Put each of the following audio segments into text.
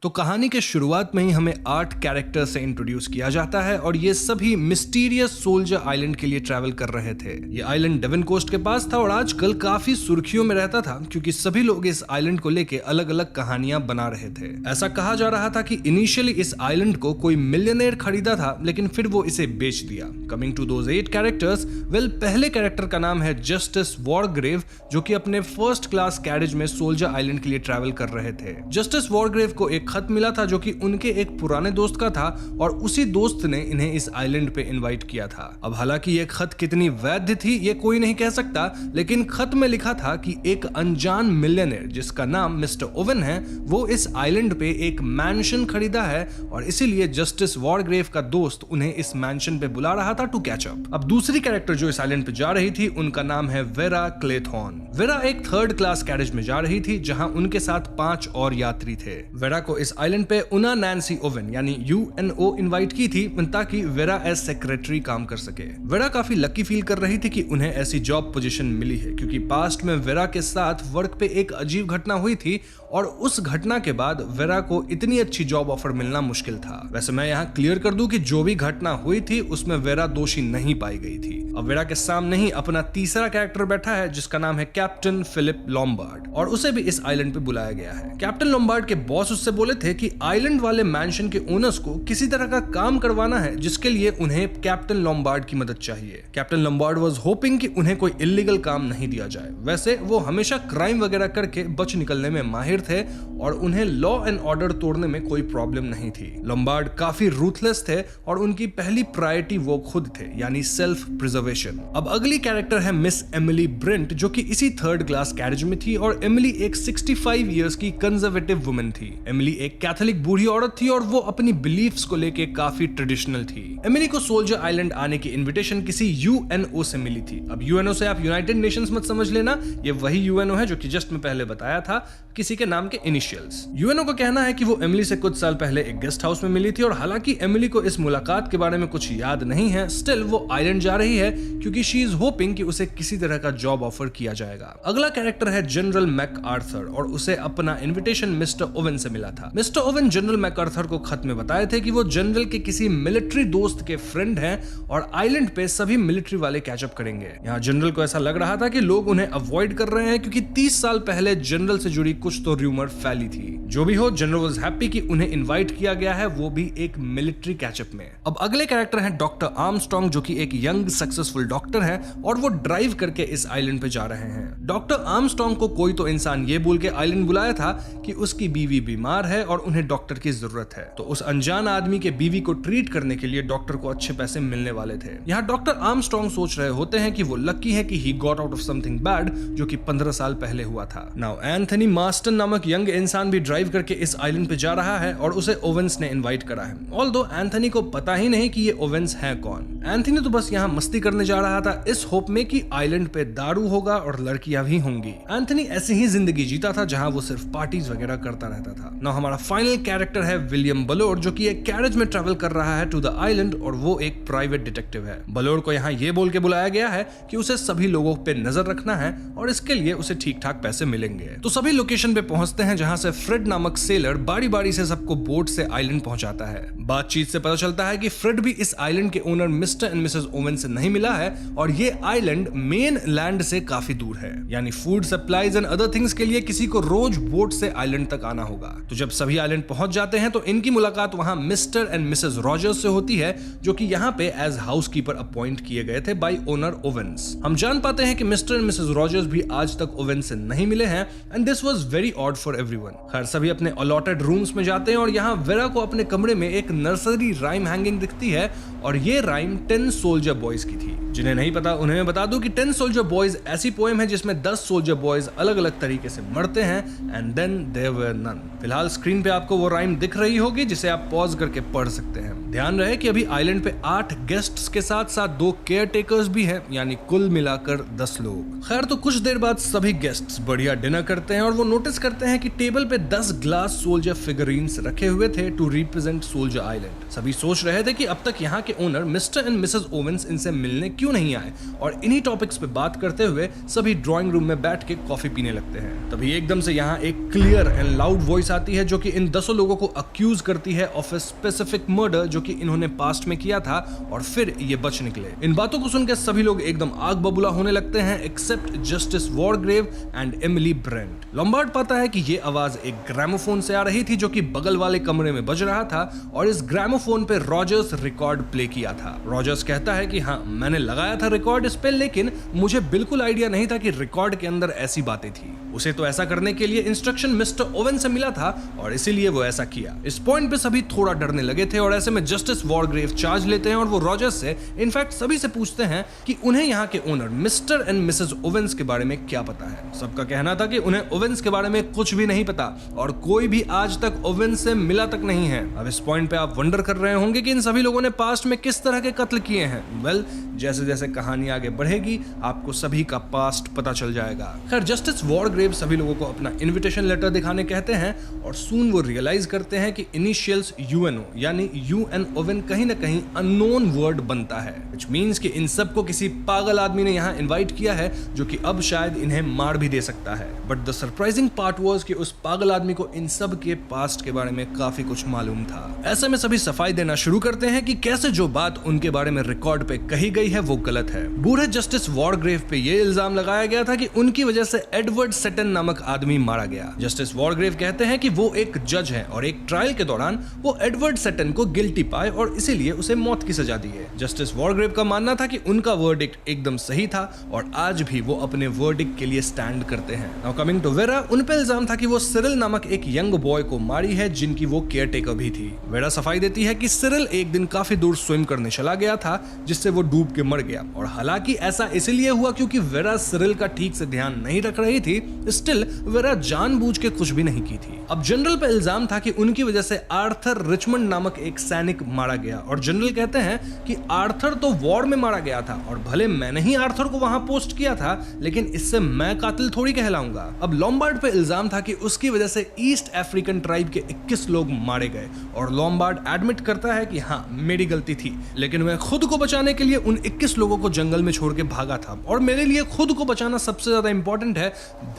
तो कहानी के शुरुआत में ही हमें 8 कैरेक्टर से इंट्रोड्यूस किया जाता है और ये सभी मिस्टीरियस सोल्जर आइलैंड के लिए ट्रैवल कर रहे थे। ये आइलैंड डेवन कोस्ट के पास था और आजकल काफी सुर्खियों में रहता था क्योंकि सभी लोग इस आइलैंड को लेके अलग अलग कहानियां बना रहे थे। ऐसा कहा जा रहा था कि इनिशियली इस आइलैंड को कोई मिलियनेयर खरीदा था लेकिन फिर वो इसे बेच दिया। Coming to those 8 characters, well पहले कैरेक्टर का नाम है जस्टिस वॉरग्रेव, जो कि अपने फर्स्ट क्लास कैरेज में सोल्जर आइलैंड के लिए ट्रैवल कर रहे थे। जस्टिस वॉरग्रेव को एक खत मिला था जो कि उनके एक पुराने दोस्त का था और उसी दोस्त ने इन्हें इस आइलैंड पे इनवाइट किया था। अब हालांकि ये खत कितनी वैध थी ये कोई नहीं कह सकता, लेकिन खत में लिखा था कि एक अनजान मिलियनेयर जिसका नाम मिस्टर ओवन है वो इस आइलैंड पे एक मैंशन खरीदा है और इसीलिए जस्टिस वॉरग्रेव का दोस्त उन्हें इस मैंशन पे बुला रहा था टू कैच अप। अब दूसरी कैरेक्टर जो इस आइलैंड पे जा रही थी उनका नाम है वेरा क्लेथॉर्न। वेरा एक थर्ड क्लास कैरेज में जा रही थी जहां उनके साथ 5 और यात्री थे। वेरा को इस आइलैंड पे उना नैन्सी ओवन यानी UNO इनवाइट की थी ताकि वेरा एज सेक्रेटरी काम कर सके। वेरा काफी लकी फील कर रही थी कि उन्हें ऐसी जॉब पोजीशन मिली है क्योंकि पास्ट में वेरा के साथ वर्क पे एक अजीब घटना हुई थी और उस घटना के बाद वेरा को इतनी अच्छी जॉब ऑफर मिलना मुश्किल था। वैसे मैं यहाँ क्लियर कर दूं कि जो भी घटना हुई थी उसमें वेरा दोषी नहीं पाई गई थी। अब वेरा के सामने ही अपना तीसरा कैरेक्टर बैठा है जिसका नाम है कैप्टन फिलिप लॉम्बार्ड और उसे भी इस आइलैंड पे बुलाया गया है। कैप्टन लॉम्बार्ड के बॉस उससे बोले थे कि आइलैंड वाले मैंशन के ओनर्स को किसी तरह का काम करवाना है जिसके लिए उन्हें कैप्टन लॉम्बार्ड की मदद चाहिए। कैप्टन लॉम्बार्ड वाज होपिंग कि उन्हें कोई इलीगल काम नहीं दिया जाए। वैसे वो हमेशा क्राइम वगैरह करके बच निकलने में माहिर थे और उन्हें लॉ एंड ऑर्डर तोड़ने में कोई प्रॉब्लम नहीं थी। लॉम्बार्ड काफी रूथलेस थे और उनकी पहली प्रायोरिटी वो खुद थे यानी सेल्फ प्रिजर्वेशन। अब अगली कैरेक्टर है मिस एमिली ब्रेंट जो कि इसी थर्ड क्लास कैरेज में थी और एमिली एक 65 इयर्स की कंजर्वेटिव वुमन थी। एमिली एक कैथोलिक बूढ़ी औरत थी और वो अपनी बिलीफ्स को लेके काफी ट्रेडिशनल थी। एमिली को सोल्जर आइलैंड आने की इनविटेशन किसी UNO से मिली थी। अब UNO से आप यूनाइटेड नेशंस मत समझ लेना, ये वही UNO है जो कि जस्ट मैं पहले बताया था, किसी के नाम के इनिशियल्स। UNO का कहना है कि वो एमिली से कुछ साल पहले एक गेस्ट हाउस में मिली थी और हालांकि एमिली को इस मुलाकात के बारे में कुछ याद नहीं है, स्टिल वो आइलैंड जा रही है क्योंकि शी इज होपिंग कि उसे किसी तरह का जॉब ऑफर किया जाएगा। अगला कैरेक्टर है जनरल मैकआर्थर और उसे अपना इन्विटेशन मिस्टर ओवन से मिला था। मिस्टर ओवन जनरल मैकआर्थर को खत में बताए थे कि वो जनरल के किसी मिलिट्री दोस्त के फ्रेंड हैं और आइलैंड पे सभी मिलिट्री वाले कैचअप करेंगे। यहाँ जनरल को ऐसा लग रहा था कि लोग उन्हें अवॉइड कर रहे हैं क्योंकि 30 साल पहले जनरल से जुड़ी कुछ तो रूमर फैली थी। जो भी हो, जनरल वाज हैप्पी कि उन्हें इनवाइट किया गया है, वो भी एक मिलिट्री कैचअप में। अब अगले कैरेक्टर हैं डॉक्टर आर्मस्ट्रॉन्ग जो कि एक यंग सक्सेसफुल डॉक्टर है और वो ड्राइव करके इस आइलैंड पे जा रहे हैं। डॉक्टर आर्मस्ट्रॉन्ग को कोई तो इंसान ये बोल के आइलैंड बुलाया था कि उसकी बीवी बीमार है और उन्हें डॉक्टर की जरूरत है, तो उस अनजान आदमी के बीवी को ट्रीट करने के लिए डॉक्टर को अच्छे पैसे मिलने वाले थे। यहाँ डॉक्टर आर्मस्ट्रॉन्ग सोच रहे होते हैं कि वो लकी है कि he got out of something bad जो कि 15 साल पहले हुआ था। नाउ एंथनी मास्टन नामक यंग इंसान भी ड्राइव करके इस आइलैंड पे जा रहा है और उसे ओवेंस ने इनवाइट करा है। ऑल्दो एंथनी को पता ही नहीं कि ये ओवेंस है कौन। एंथनी तो बस यहाँ मस्ती करने जा रहा था इस होप में कि आइलैंड पे दारू होगा और लड़कियां भी होंगी। एंथनी ऐसी ही जिंदगी जीता था जहां वो सिर्फ पार्टीज वगैरह करता रहता था। नाउ हमारा फाइनल कैरेक्टर है विलियम बलोर जो कि एक कैरेज में ट्रैवल कर रहा है टू द आइलैंड और वो एक प्राइवेट डिटेक्टिव है। बलोर को यहाँ ये बोल के बुलाया गया है कि उसे सभी लोगों पे नजर रखना है और इसके लिए उसे ठीक ठाक पैसे मिलेंगे। तो सभी लोकेशन पे पहुंचते हैं जहां से फ्रेड नामक सेलर बारी बारी से सबको बोट से आइलैंड पहुंचाता है। बातचीत से पता चलता है कि फ्रेड भी इस आइलैंड के owner mister and Mrs oven से नहीं मिला है और ये आइलैंड मेन लैंड से काफी दूर है, यानी food supplies and other things के लिए किसी को रोज बोट से आइलैंड तक आना होगा। तो जब सभी आइलैंड पहुंच जाते हैं तो इनकी मुलाकात वहां मिस्टर एंड मिसेस रॉजर्स से होती है जो कि यहाँ पे एज हाउसकीपर अपॉइंट किए गए थे बाय ओनर ओवेंस। हम जान पाते हैं कि मिस्टर एंड मिसेस रॉजर्स भी आज तक ओवेंस से नहीं मिले हैं and this was very odd for everyone. खैर सभी अपने अलॉटेड रूम्स में जाते हैं और यहाँ वेरा को अपने कमरे में एक नर्सरी राइम हैंगिंग दिखती है और ये राइम 10 सोल्जर बॉयज की थी। जिन्हें नहीं पता उन्हें मैं बता दूं कि 10 सोल्जर बॉयज ऐसी पोएम है जिसमें 10 सोल्जर बॉयज अलग अलग तरीके से मरते हैं and then there were none. फिलहाल स्क्रीन पे आपको वो राइम दिख रही होगी जिसे आप पॉज करके पढ़ सकते हैं। ध्यान रहे कि अभी आइलैंड पे 8 गेस्ट्स के साथ साथ 2 केयर टेकर्स भी हैं, यानी कुल मिलाकर 10 लोग। खैर तो कुछ देर बाद सभी गेस्ट्स बढ़िया डिनर करते हैं और वो नोटिस करते हैं कि टेबल पे 10 ग्लास सोल्जर फिगरीन्स रखे हुए थे टू रिप्रेजेंट सोल्जर आइलैंड। सभी सोच रहे थे कि अब तक यहाँ के owner mister and Mrs Owens इनसे मिलने क्यों नहीं आए, और इन्हीं टॉपिक्स पे बात करते हुए सभी ड्राइंग रूम में बैठ के कॉफी पीने लगते हैं। तभी एकदम से यहाँ एक क्लियर एंड लाउड वॉइस आती है जो कि इन 10 लोगों को अक्यूज करती है ऑफ ए स्पेसिफिक मर्डर जो कि इन्होंने पास्ट में किया था, और फिर ये बच निकले। इन बातों को सुनकर सभी लोग एकदम आग बबूला होने लगते हैं except Justice Wargrave and Emily Brent. Lombard पाता है कि ये आवाज एक ग्रामोफोन से आ रही थी जो कि बगल वाले कमरे में बज रहा था, और इस ग्रामोफोन पे रॉजर्स रिकॉर्ड प्ले किया था। रॉजर्स कहता है कि हाँ, मैंने लगाया था रिकॉर्ड इस पे, लेकिन मुझे बिल्कुल आइडिया नहीं था कि रिकॉर्ड के अंदर ऐसी बातें थी। उसे तो ऐसा करने के लिए इंस्ट्रक्शन मिस्टर ओवन से मिला था और इसीलिए वो ऐसा किया। इस पॉइंट पे सभी थोड़ा डरने लगे थे और ऐसे में जस्टिस वॉरग्रेव चार्ज लेते हैं और वो रॉजर्स से इनफैक्ट सभी से पूछते हैं कि उन्हें यहाँ के owner mister and Mrs Owens के बारे में क्या पता है। सबका कहना था कि उन्हें ओवेंस के बारे में कुछ भी नहीं पता और कोई भी आज तक ओवेंस से मिला तक नहीं है। अब इस पॉइंट पे आप वंडर कर रहे होंगे कि इन सभी लोगों ने पास्ट में किस तरह के कत्ल किए हैं। वेल, जैसे जैसे कहानी आगे बढ़ेगी आपको सभी का पास्ट पता चल जाएगा। खैर, जस्टिस वॉरग्रेव सभी लोगों को अपना इनविटेशन लेटर दिखाने कहते हैं और सून वो रियलाइज करते हैं कि इनिशियल्स यूएनओ यानी यूएन ओवेन कहीं ना कहीं अननोन वर्ड बनता है, व्हिच मींस कि इन सब को किसी पागल आदमी ने यहाँ इनवाइट किया है जो कि अब शायद इन्हें मार भी दे सकता है। But the surprising part was कि उस पागल आदमी को इन सब के पास्ट के बारे में काफी कुछ मालूम था। ऐसे में सभी सफाई देना शुरू करते हैं कि कैसे जो बात उनके बारे में रिकॉर्ड पे कही गई है वो गलत है। बूढ़े जस्टिस वॉरग्रेव पे ये इल्जाम लगाया गया था कि उनकी वजह से एडवर्ड सेटन नामक आदमी मारा गया। जस्टिस वॉरग्रेव कहते हैं कि वो एक जज है और एक ट्रायल के दौरान वो एडवर्ड सेटन को गिल्टी पाए और इसीलिए उसे मौत की सजा दी है। जस्टिस वॉरग्रेव का मानना था कि उनका वर्डिक्ट एकदम सही था और आज भी वो अपने वर्डिक्ट के लिए स्टैंड करते हैं। नाउ कमिंग टू वेरा, उन पे इल्जाम था कि वो सिरिल नामक एक यंग बॉय को मारी है जिनकी वो केयर टेकर भी थी। वेरा सफाई देती है कि सिरिल एक दिन काफी दूर स्विम करने चला गया था जिससे वो डूब के मर गया, और हालांकि ऐसा इसलिए हुआ क्योंकि वेरा सिरिल का ठीक से ध्यान नहीं रख रही थी, स्टिल वेरा जानबूझ के कुछ भी नहीं की थी। अब जनरल पे इल्जाम था कि उनकी वजह से आर्थर रिचमंड नामक एक सैनिक मारा गया, और जनरल कहते हैं कि आर्थर तो वॉर में मारा गया था और भले मैंने ही आर्थर को वहां पोस्ट किया था, लेकिन इससे मैं कातिल थोड़ी कहलाऊंगा। अब लॉम्बार्ड पे इल्जाम था कि उसकी वजह से ईस्ट अफ्रीकन ट्राइब के 21 लोग मारे गए, और लॉम्बार्ड एडमिट करता है कि हाँ, मेरी गलती थी, लेकिन मैं खुद को बचाने के लिए उन 21 लोगों को जंगल में छोड़ के भागा था, और मेरे लिए खुद को बचाना सबसे ज्यादा इंपॉर्टेंट है,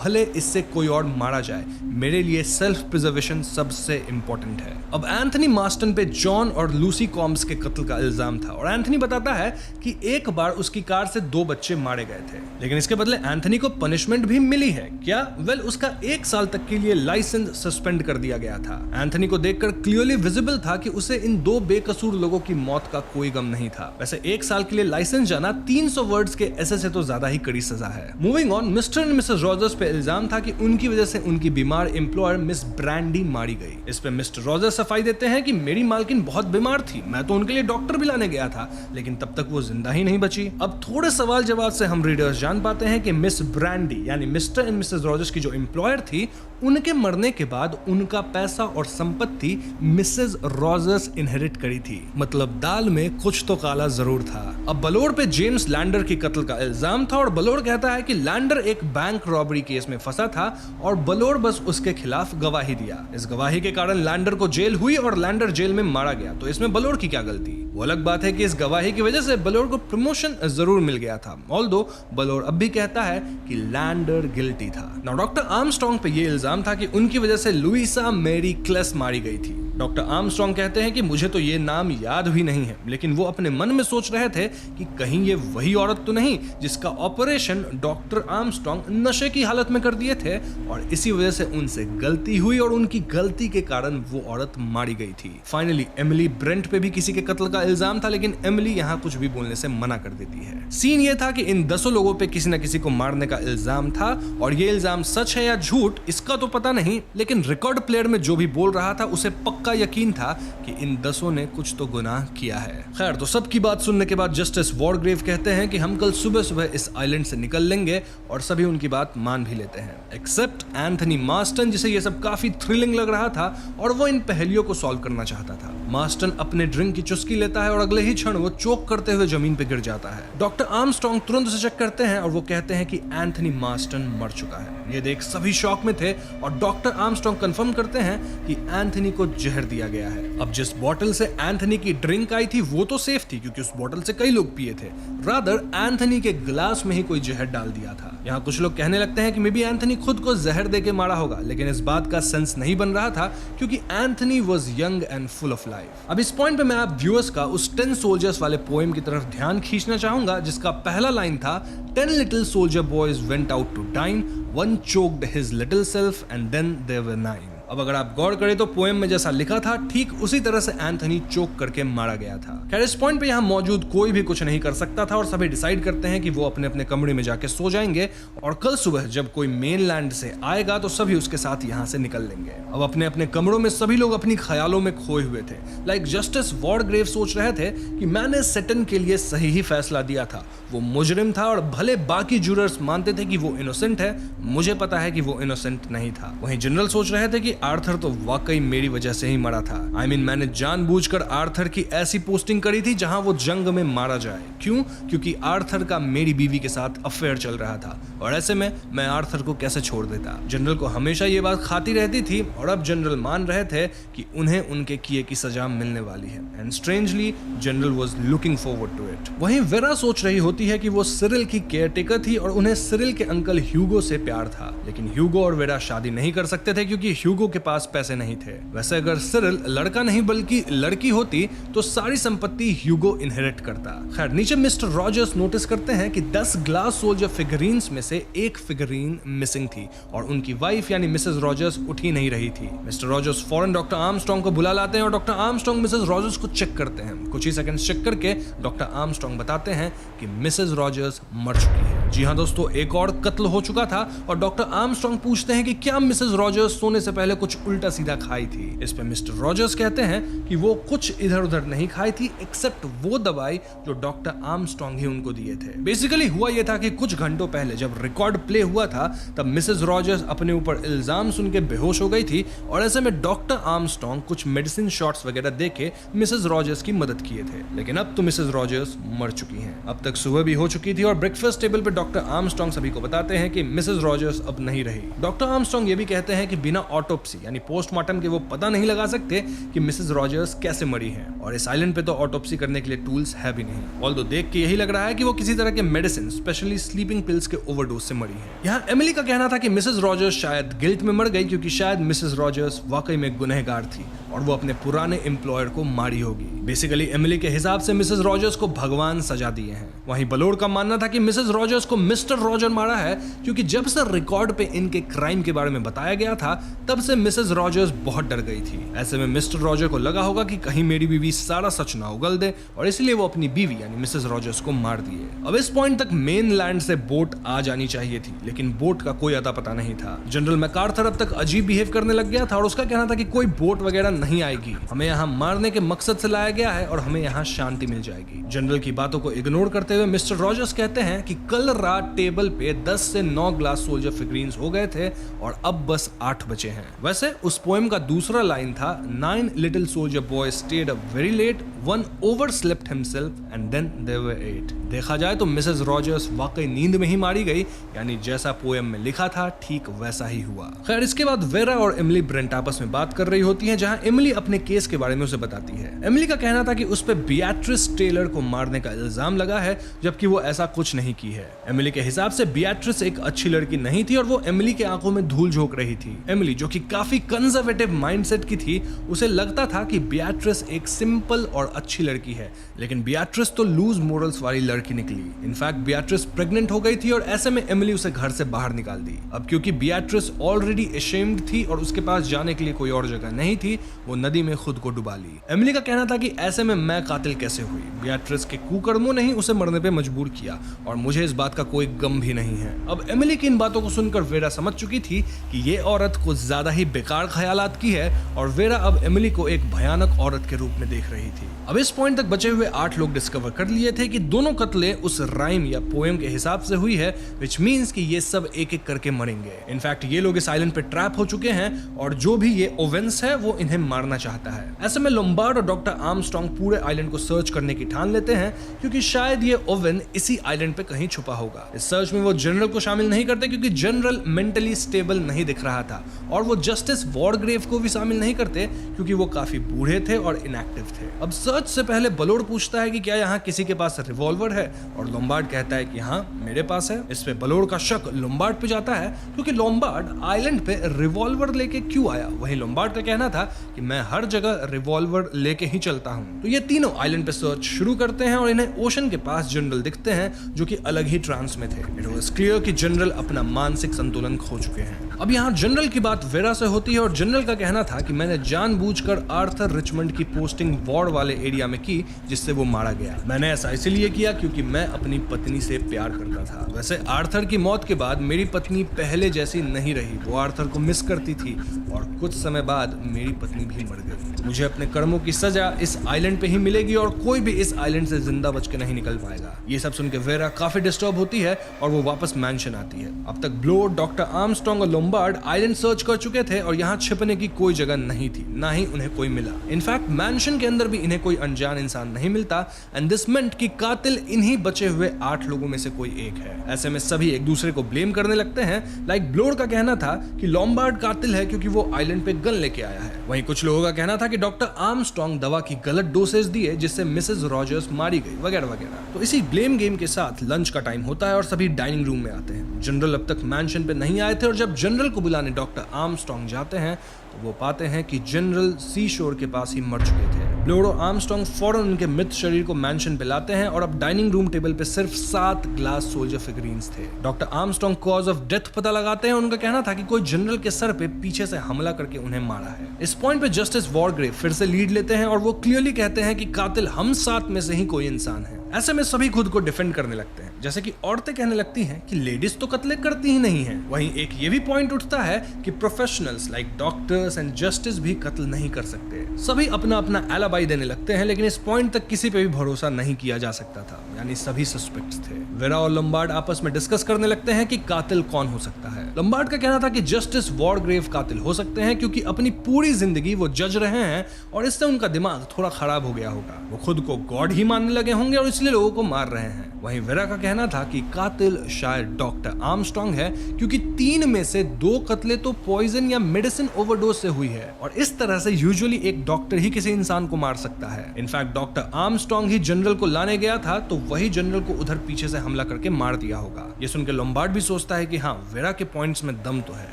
भले इससे कोई और मारा जाए, मेरे लिए सेल्फ प्रिजर्वेशन सबसे इंपॉर्टेंट है। अब एंथनी मास्टन पे जॉन और लूसी कॉम्स के कत्ल का इल्जाम था, और एंथनी बताता है कि एक बार उसकी कार से 2 बच्चे मारे गए थे, लेकिन इसके बदले एंथनी को पनिशमेंट भी मिली है। क्या? वेल, उसका 1 साल तक के लिए लाइसेंस सस्पेंड कर दिया गया था। एंथनी को देखकर क्लियरली विजिबल था कि उसे इन 2 बेकसूर लोगों की मौत का कोई गम नहीं था। वैसे 1 साल के लिए लाइसेंस जाना 300 वर्ड्स के ऐसे से तो ज्यादा ही कड़ी सजा है। Moving on, mister and Mrs Rogers पे इल्जाम था कि उनकी वजह से उनकी बीमार एम्प्लॉयर मिस ब्रांडी मारी गई। इस पे मिस्टर रॉजर्स सफाई देते हैं कि मेरी मालकिन बहुत बीमार थी, मैं तो उनके लिए डॉक्टर भी लाने गया था, लेकिन तब तक वो जिंदा ही नहीं बची। अब थोड़े सवाल जवाब से हम रीडर्स जान पाते हैं कि मिस ब्रांडी यानी मिस्टर एंड मिसेस रॉजर्स की जो एम्प्लॉयर थी, उनके मरने के बाद उनका पैसा और संपत्ति मिसेस रॉजर्स इनहेरिट करी थी। मतलब दाल में कुछ तो काला जरूर था। अब बलोर पे जेम्स लैंडर की कत्ल का इल्जाम था, और बलोर कहता है कि लैंडर एक बैंक रॉबरी केस में फंसा था और बलोर बस उसके खिलाफ गवाही दिया। इस गवाही के कारण लैंडर को जेल हुई और लैंडर जेल में मारा गया, तो इसमें बलोर की क्या गलती? वो अलग बात है कि इस गवाही की वजह से बलोर को प्रमोशन जरूर मिल गया था, ऑल्दो बलोर अब भी कहता है कि लैंडर गिल्टी था। नाउ डॉक्टर आर्मस्ट्रांग पे ये इल्जाम था कि उनकी वजह से लुइसा मैरी क्लेस मारी गई थी। डॉक्टर आर्मस्ट्रांग कहते हैं कि मुझे तो ये नाम याद भी नहीं है, लेकिन वो अपने मन में सोच रहे थे कि कहीं ये वही औरत तो नहीं जिसका ऑपरेशन डॉक्टर आर्मस्ट्रांग नशे की हालत में कर दिए थे, और इसी वजह से उनसे गलती हुई और उनकी गलती के कारण वो औरत मारी गई थी। फाइनली एमिली ब्रेंट पे भी किसी के कत्ल का इल्जाम था, लेकिन एमिली यहाँ कुछ भी बोलने से मना कर देती है। सीन ये था कि इन 10 लोगों पे किसी न किसी को मारने का इल्जाम था, और ये इल्जाम सच है या झूठ इसका तो पता नहीं, लेकिन रिकॉर्ड प्लेयर में जो भी बोल रहा था उसे पक्का यकीन था कि इन 10 ने कुछ तो गुनाह किया है। खैर, तो सबकी बात सुनने के बाद जस्टिस वॉरग्रेव कहते हैं कि हम कल सुबह सुबह इस आइलैंड से निकल लेंगे, और सभी उनकी बात मान भी लेते हैं एक्सेप्ट एंथनी मास्टन, जिसे ये सब काफी थ्रिलिंग लग रहा था और वो इन पहेलियों को सॉल्व करना चाहता था। मार्स्टन अपने ड्रिंक की चुस्की लेता है और अगले ही क्षण वो चोक करते हुए जमीन पे गिर जाता है। डॉक्टर आर्मस्ट्रांग तुरंत उसे चेक करते हैं और वो कहते हैं कि एंथनी मार्स्टन मर चुका है। ये देख सभी शॉक में थे और डॉक्टर आर्मस्ट्रांग कंफर्म करते हैं कि एंथनी को जहर दिया गया है। अब जिस बोतल से एंथनी की ड्रिंक आई थी वो तो सेफ थी क्योंकि उस बोतल से कई लोग पिए थे। रादर एंथनी के गिलास में ही कोई जहर डाल दिया था। यहाँ कुछ लोग कहने लगते हैं कि मे बी एंथनी खुद को जहर देके मारा होगा, लेकिन इस बात का सेंस नहीं बन रहा था क्योंकि Anthony was young and full of life. अब इस पॉइंट पे मैं आप व्यूअर्स का उस 10 सोल्जर्स वाले पोएम की तरफ ध्यान खींचना चाहूंगा जिसका पहला लाइन था 10 little soldier boys went out to dine, one choked his little self and then there were 9। अब अगर आप गौर करें तो पोएम में जैसा लिखा था ठीक उसी तरह से एंथनी चोक करके मारा गया था। खैर इस पॉइंट पे यहाँ मौजूद कोई भी कुछ नहीं कर सकता था और सभी डिसाइड करते हैं कि वो अपने अपने कमरे में जाके सो जाएंगे और कल सुबह जब कोई मेनलैंड से आएगा तो सभी उसके साथ यहाँ से निकल लेंगे। अब अपने अपने कमरों में सभी लोग अपनी ख्यालों में खोए हुए थे। लाइक जस्टिस वार्डग्रेव सोच रहे थे कि मैंने सेटन के लिए सही ही फैसला दिया था, वो मुजरिम था और भले बाकी जूरर्स मानते थे कि वो इनोसेंट है, मुझे पता है कि वो इनोसेंट नहीं था। वहीं जनरल सोच रहे थे कि आर्थर तो वाकई मेरी वजह से ही मरा था। मैंने जानबूझकर आर्थर की ऐसी पोस्टिंग करी थी जहां वो जंग में मारा जाए। क्यों? क्योंकि आर्थर का मेरी बीवी के साथ अफेयर चल रहा था और ऐसे में मैं आर्थर को कैसे छोड़ देता। जनरल को हमेशा ये बात खाती रहती थी और अब जनरल मान रहे थे कि उन्हें उनके किए की सजा मिलने वाली है। And strangely general was looking forward to it. वहीं वेरा सोच रही होती है कि वो सिरिल की केयरटेकर थी और उन्हें सिरिल के अंकल ह्यूगो से प्यार था, लेकिन ह्यूगो और वेरा शादी नहीं कर सकते थे क्योंकि ह्यूगो के पास पैसे नहीं थे। वैसे अगर सिरिल लड़का नहीं बल्कि लड़की होती तो सारी संपत्ति ह्यूगो इनहेरिट करता। खैर नीचे मिस्टर रॉजर्स नोटिस करते हैं कि 10 ग्लास सोल्जर फिगरीन्स में से एक फिगरीन मिसिंग थी और उनकी वाइफ यानी मिसेस रॉजर्स उठ ही नहीं रही थी। मिस्टर रॉजर्स फौरन डॉक्टर आर्मस्ट्रांग को बुला लाते हैं और डॉक्टर आर्मस्ट्रांग मिसेस रॉजर्स को चेक करते हैं। कुछ ही सेकंड्स चेक करके डॉक्टर आर्मस्ट्रांग बताते हैं कि मिसेस रॉजर्स मर चुकी है। जी हाँ दोस्तों, एक और कत्ल हो चुका था और डॉक्टर आर्मस्ट्रांग पूछते हैं कि क्या मिसेस रॉजर्स सोने से पहले कुछ उल्टा सीधा खाई थी। इस पे मिस्टर रॉजर्स कहते हैं कि वो कुछ इधर उधर नहीं खाई थी एक्सेप्ट वो दवाई जो डॉक्टर आर्मस्ट्रांग ही उनको दिए थे। बेसिकली हुआ ये था कि कुछ घंटों पहले जब रिकॉर्ड प्ले हुआ था तब मिसेस रॉजर्स अपने ऊपर इल्जाम सुन के बेहोश हो गई थी और ऐसे में डॉक्टर आर्मस्ट्रांग कुछ मेडिसिन शॉट्स वगैरह देके मिसेस रॉजर्स की मदद किए थे। लेकिन अब तो मिसेस रॉजर्स मर चुकी हैं। अब तक सुबह भी हो चुकी थी और ब्रेकफास्ट टेबल पे डॉक्टर आर्मस्ट्रांग सभी को बताते हैं कि मिसेस रॉजर्स अब नहीं रही। डॉक्टर आर्मस्ट्रांग ये भी कहते हैं कि बिना ऑटोप्सी यानी पोस्टमार्टम के वो पता नहीं लगा सकते कि मिसेस रॉजर्स कैसे मरी हैं और इस आइलैंड पे तो ऑटोप्सी करने के लिए टूल्स है भी नहीं। ऑल्दो देख के यही लग रहा है कि वो किसी तरह के मेडिसिन स्पेशली स्लीपिंग पिल्स के ओवरडोज से मरी हैं। यहाँ एमिली का कहना था कि मिसेस रॉजर्स शायद गिल्ट में मर गई क्योंकि शायद मिसेस रॉजर्स वाकई में गुनहगार थी और वो अपने पुराने एम्प्लॉयर को मारी होगी। बेसिकली एमिली के हिसाब से मिसेस रॉजर्स को भगवान सजा दिए हैं। वहीं बलोर का मानना था कि मिसेस रॉजर्स को मिस्टर रॉजर मारा है क्योंकि जब से रिकॉर्ड पे इनके क्राइम के बारे में बताया गया था तब से मिसेस रॉजर्स बहुत डर गई थी। ऐसे में मिस्टर रॉजर को लगा होगा कि कहीं मेरी बीवी सारा सच ना उगल दे और इसलिए वो अपनी बीवी यानी मिसेस रॉजर्स को मार दिए। अब इस पॉइंट तक मेन लैंड से बोट आ जानी चाहिए थी लेकिन बोट का कोई अता पता नहीं था। जनरल मैकार्थर अब तक अजीब बिहेव करने लग गया था और उसका कहना था कि कोई बोट वगैरह नहीं आएगी, हमें यहाँ मारने के मकसद से लाया गया है और हमें यहाँ शांति मिल जाएगी। जनरल की बातों को इग्नोर करते हुए मिस्टर रॉजर्स कहते हैं कि कल रात टेबल पे 10 से 9 ग्लास सोल्जर फिगरीन्स हो गए थे और अब बस 8 बचे हैं। वैसे उस पोएम का दूसरा लाइन था 9 little soldier boys stayed up very late, one overslept himself and then there were 8। देखा जाए तो मिसेस रॉजर्स वाकई नींद में ही मारी गई, यानी जैसा पोएम में लिखा था ठीक वैसा ही हुआ। खैर इसके बाद वेरा और एमिली ब्रेंट आपस में बात कर रही होती हैं जहां एमिली अपने केस के बारे में उसे बताती है। एमिली का कहना था कि उस पे बियाट्रिस टेलर को मारने का इल्जाम लगा है जबकि वो ऐसा कुछ नहीं की है। एमिली के हिसाब से बियाट्रिस एक अच्छी लड़की नहीं थी और वो एमिली के आंखों में धूल झोंक रही थी। एमिली जो कि काफी कंजर्वेटिव माइंडसेट की थी उसे लगता था कि बियाट्रिस एक सिंपल और अच्छी लड़की है, लेकिन बियाट्रिस तो लूज मोरल्स वाली लड़की निकली। इनफैक्ट बियाट्रिस प्रेग्नेंट हो गई थी और ऐसे में एमिली उसे घर से बाहर निकाल दी। अब क्योंकि बियाट्रिस ऑलरेडी अशेम्ड थी और उसके पास जाने के लिए कोई और जगह नहीं थी, वो नदी में खुद को डुबा ली। एमिली का कहना था कि ऐसे में मैं कातिल कैसे हुई, बियाट्रिस के कुकर्मों ने ही उसे मरने पे मजबूर किया और मुझे इस बात का कोई गम भी नहीं है। अब एमिली की इन बातों को सुनकर वेरा समझ चुकी थी कि ये औरत कुछ ज्यादा ही बेकार ख्यालात की है और वेरा अब एमिली को एक भयानक औरत के रूप में देख रही थी। अब इस पॉइंट तक बचे हुए 8 लोग डिस्कवर कर लिए थे कि दोनों कत्लें उस राइम या पोएम के हिसाब से हुई है, विच मीन्स कि ये सब एक एक करके मरेंगे। इनफैक्ट ये लोग इस आइलैंड पे ट्रैप हो चुके हैं और जो भी ये ओवेंस है वो इन्हें मारना चाहता है। ऐसे में लोम्बार्ड और डॉक्टर आर्मस्ट्रांग पूरे आइलैंड को सर्च करने की ठान लेते हैं क्योंकि शायद ये ओवेन इसी आइलैंड पे कहीं छुपा होगा। इस सर्च में वो जनरल को शामिल नहीं करते क्योंकि जनरल मेंटली स्टेबल नहीं दिख रहा था, और वो जस्टिस वॉरग्रेव को भी शामिल नहीं करते क्योंकि वो काफी बूढ़े थे और इनएक्टिव थे। अब सर्च से पहले बलोड पूछता है कि क्या यहाँ किसी के पास रिवॉल्वर है, और लोम्बार्ड कहता है कि हाँ मेरे पास है। इस पे बलोड का शक लोम्बार्ड पे जाता है क्योंकि लोम्बार्ड आइलैंड पे रिवॉल्वर लेके क्यों आया। वहीं लोम्बार्ड का कहना था कि मैं हर जगह रिवॉल्वर लेके ही चलता हूँ। तो ये तीनों आइलैंड पे सर्च शुरू करते हैं और इन्हें ओशन के पास जनरल दिखते हैं जो कि अलग ही ट्रांस में थे। इट वाज क्लियर कि जनरल अपना मानसिक संतुलन खो चुके हैं। अब यहाँ जनरल की बात वेरा से होती है और जनरल का कहना था कि मैंने जानबूझकर आर्थर रिचमंड की पोस्टिंग वॉर वाले एरिया में की जिससे वो मारा गया। मैंने ऐसा इसलिए किया क्योंकि मैं अपनी पत्नी से प्यार करता था। वैसे आर्थर की मौत के बाद मेरी पत्नी पहले जैसी नहीं रही, वो आर्थर को मिस करती थी और कुछ समय बाद मेरी पत्नी भी मर गई। मुझे अपने कर्मों की सजा इस आइलैंड पे ही मिलेगी और कोई भी इस आइलैंड से जिंदा बच के नहीं निकल पाएगा। ये सब सुन के वेरा काफी डिस्टर्ब होती है और वो वापस मैंशन आती है। अब तक ब्लोड, डॉक्टर आर्मस्ट्रांग और लोम्बार्ड आइलैंड सर्च कर चुके थे और यहाँ छिपने की कोई जगह नहीं थी, ना ही उन्हें कोई मिला। इनफैक्ट मैंशन के अंदर भी इन्हें कोई अनजान इंसान नहीं मिलता एंड दिस मेंट कि कातिल इन्हीं बचे हुए 8 लोगों में से कोई एक है। ऐसे में सभी एक दूसरे को ब्लेम करने लगते हैं। लाइक ब्लोड का कहना था कि लोम्बार्ड कातिल है क्योंकि वो आइलैंड पे गन लेके आया है। वहीं कुछ लोगों का कहना था कि डॉक्टर आर्मस्ट्रांग दवा की गलत डोसेज दिए जिससे मिसेस रॉजर्स मारी गई, वगैरह वगैरह। तो इसी ब्लेम गेम के साथ लंच का टाइम होता है और सभी डाइनिंग रूम में आते हैं। जनरल अब तक मैंशन पे नहीं आए थे और जब जनरल को बुलाने डॉक्टर आर्मस्ट्रांग जाते हैं तो वो पाते हैं कि जनरल सी शोर के पास ही मर चुके थे। ब्लोड और आर्मस्ट्रांग फौरन उनके मृत शरीर को मैंशन पे लाते हैं और अब डाइनिंग रूम टेबल पे सिर्फ 7 ग्लास सोल्जर फिगरीन्स थे। Doctor Armstrong cause of death पता लगाते हैं। उनका कहना था कि कोई जनरल के सर पे पीछे से हमला करके उन्हें मारा है। इस पॉइंट पे जस्टिस वॉरग्रेव फिर से लीड लेते हैं और वो क्लियरली कहते हैं कि कातिल हम 7 में से ही कोई इंसान है। ऐसे में सभी खुद को डिफेंड करने लगते हैं, जैसे कि औरतें कहने लगती हैं कि लेडीज तो कत्ले करती ही नहीं हैं। वहीं एक ये भी पॉइंट उठता है कि professionals like doctors and justice भी कत्ल नहीं कर सकते। सभी अपना अपना एलाबाई देने लगते हैं, लेकिन इस पॉइंट तक किसी पे भी भरोसा नहीं किया जा सकता था, यानी सभी सस्पेक्ट्स थे। वेरा और लोम्बार्ड आपस में डिस्कस करने लगते हैं कि कातिल कौन हो सकता है। लोम्बार्ड का कहना था कि जस्टिस वॉरग्रेव कातिल हो सकते हैं क्योंकि अपनी पूरी जिंदगी वो जज रहे हैं और इससे उनका दिमाग थोड़ा खराब हो गया होगा। वो खुद को गॉड ही मानने लगे होंगे और इसलिए लोगों को मार रहे हैं। वहीं वेरा का कहना था कि कातिल शायद डॉक्टर आर्मस्ट्रांग है क्योंकि 3 में से 2 कत्ले तो पॉइजन या मेडिसिन ओवरडोज से हुई है और इस तरह से यूजुअली एक डॉक्टर ही किसी इंसान को मार सकता है। इनफैक्ट डॉक्टर आर्मस्ट्रांग ही जनरल को लाने गया था तो वही जनरल को उधर पीछे से हमला करके मार दिया होगा। ये सुनकर लोम्बार्ड भी सोचता है कि हाँ, वेरा के पॉइंट्स में दम तो है।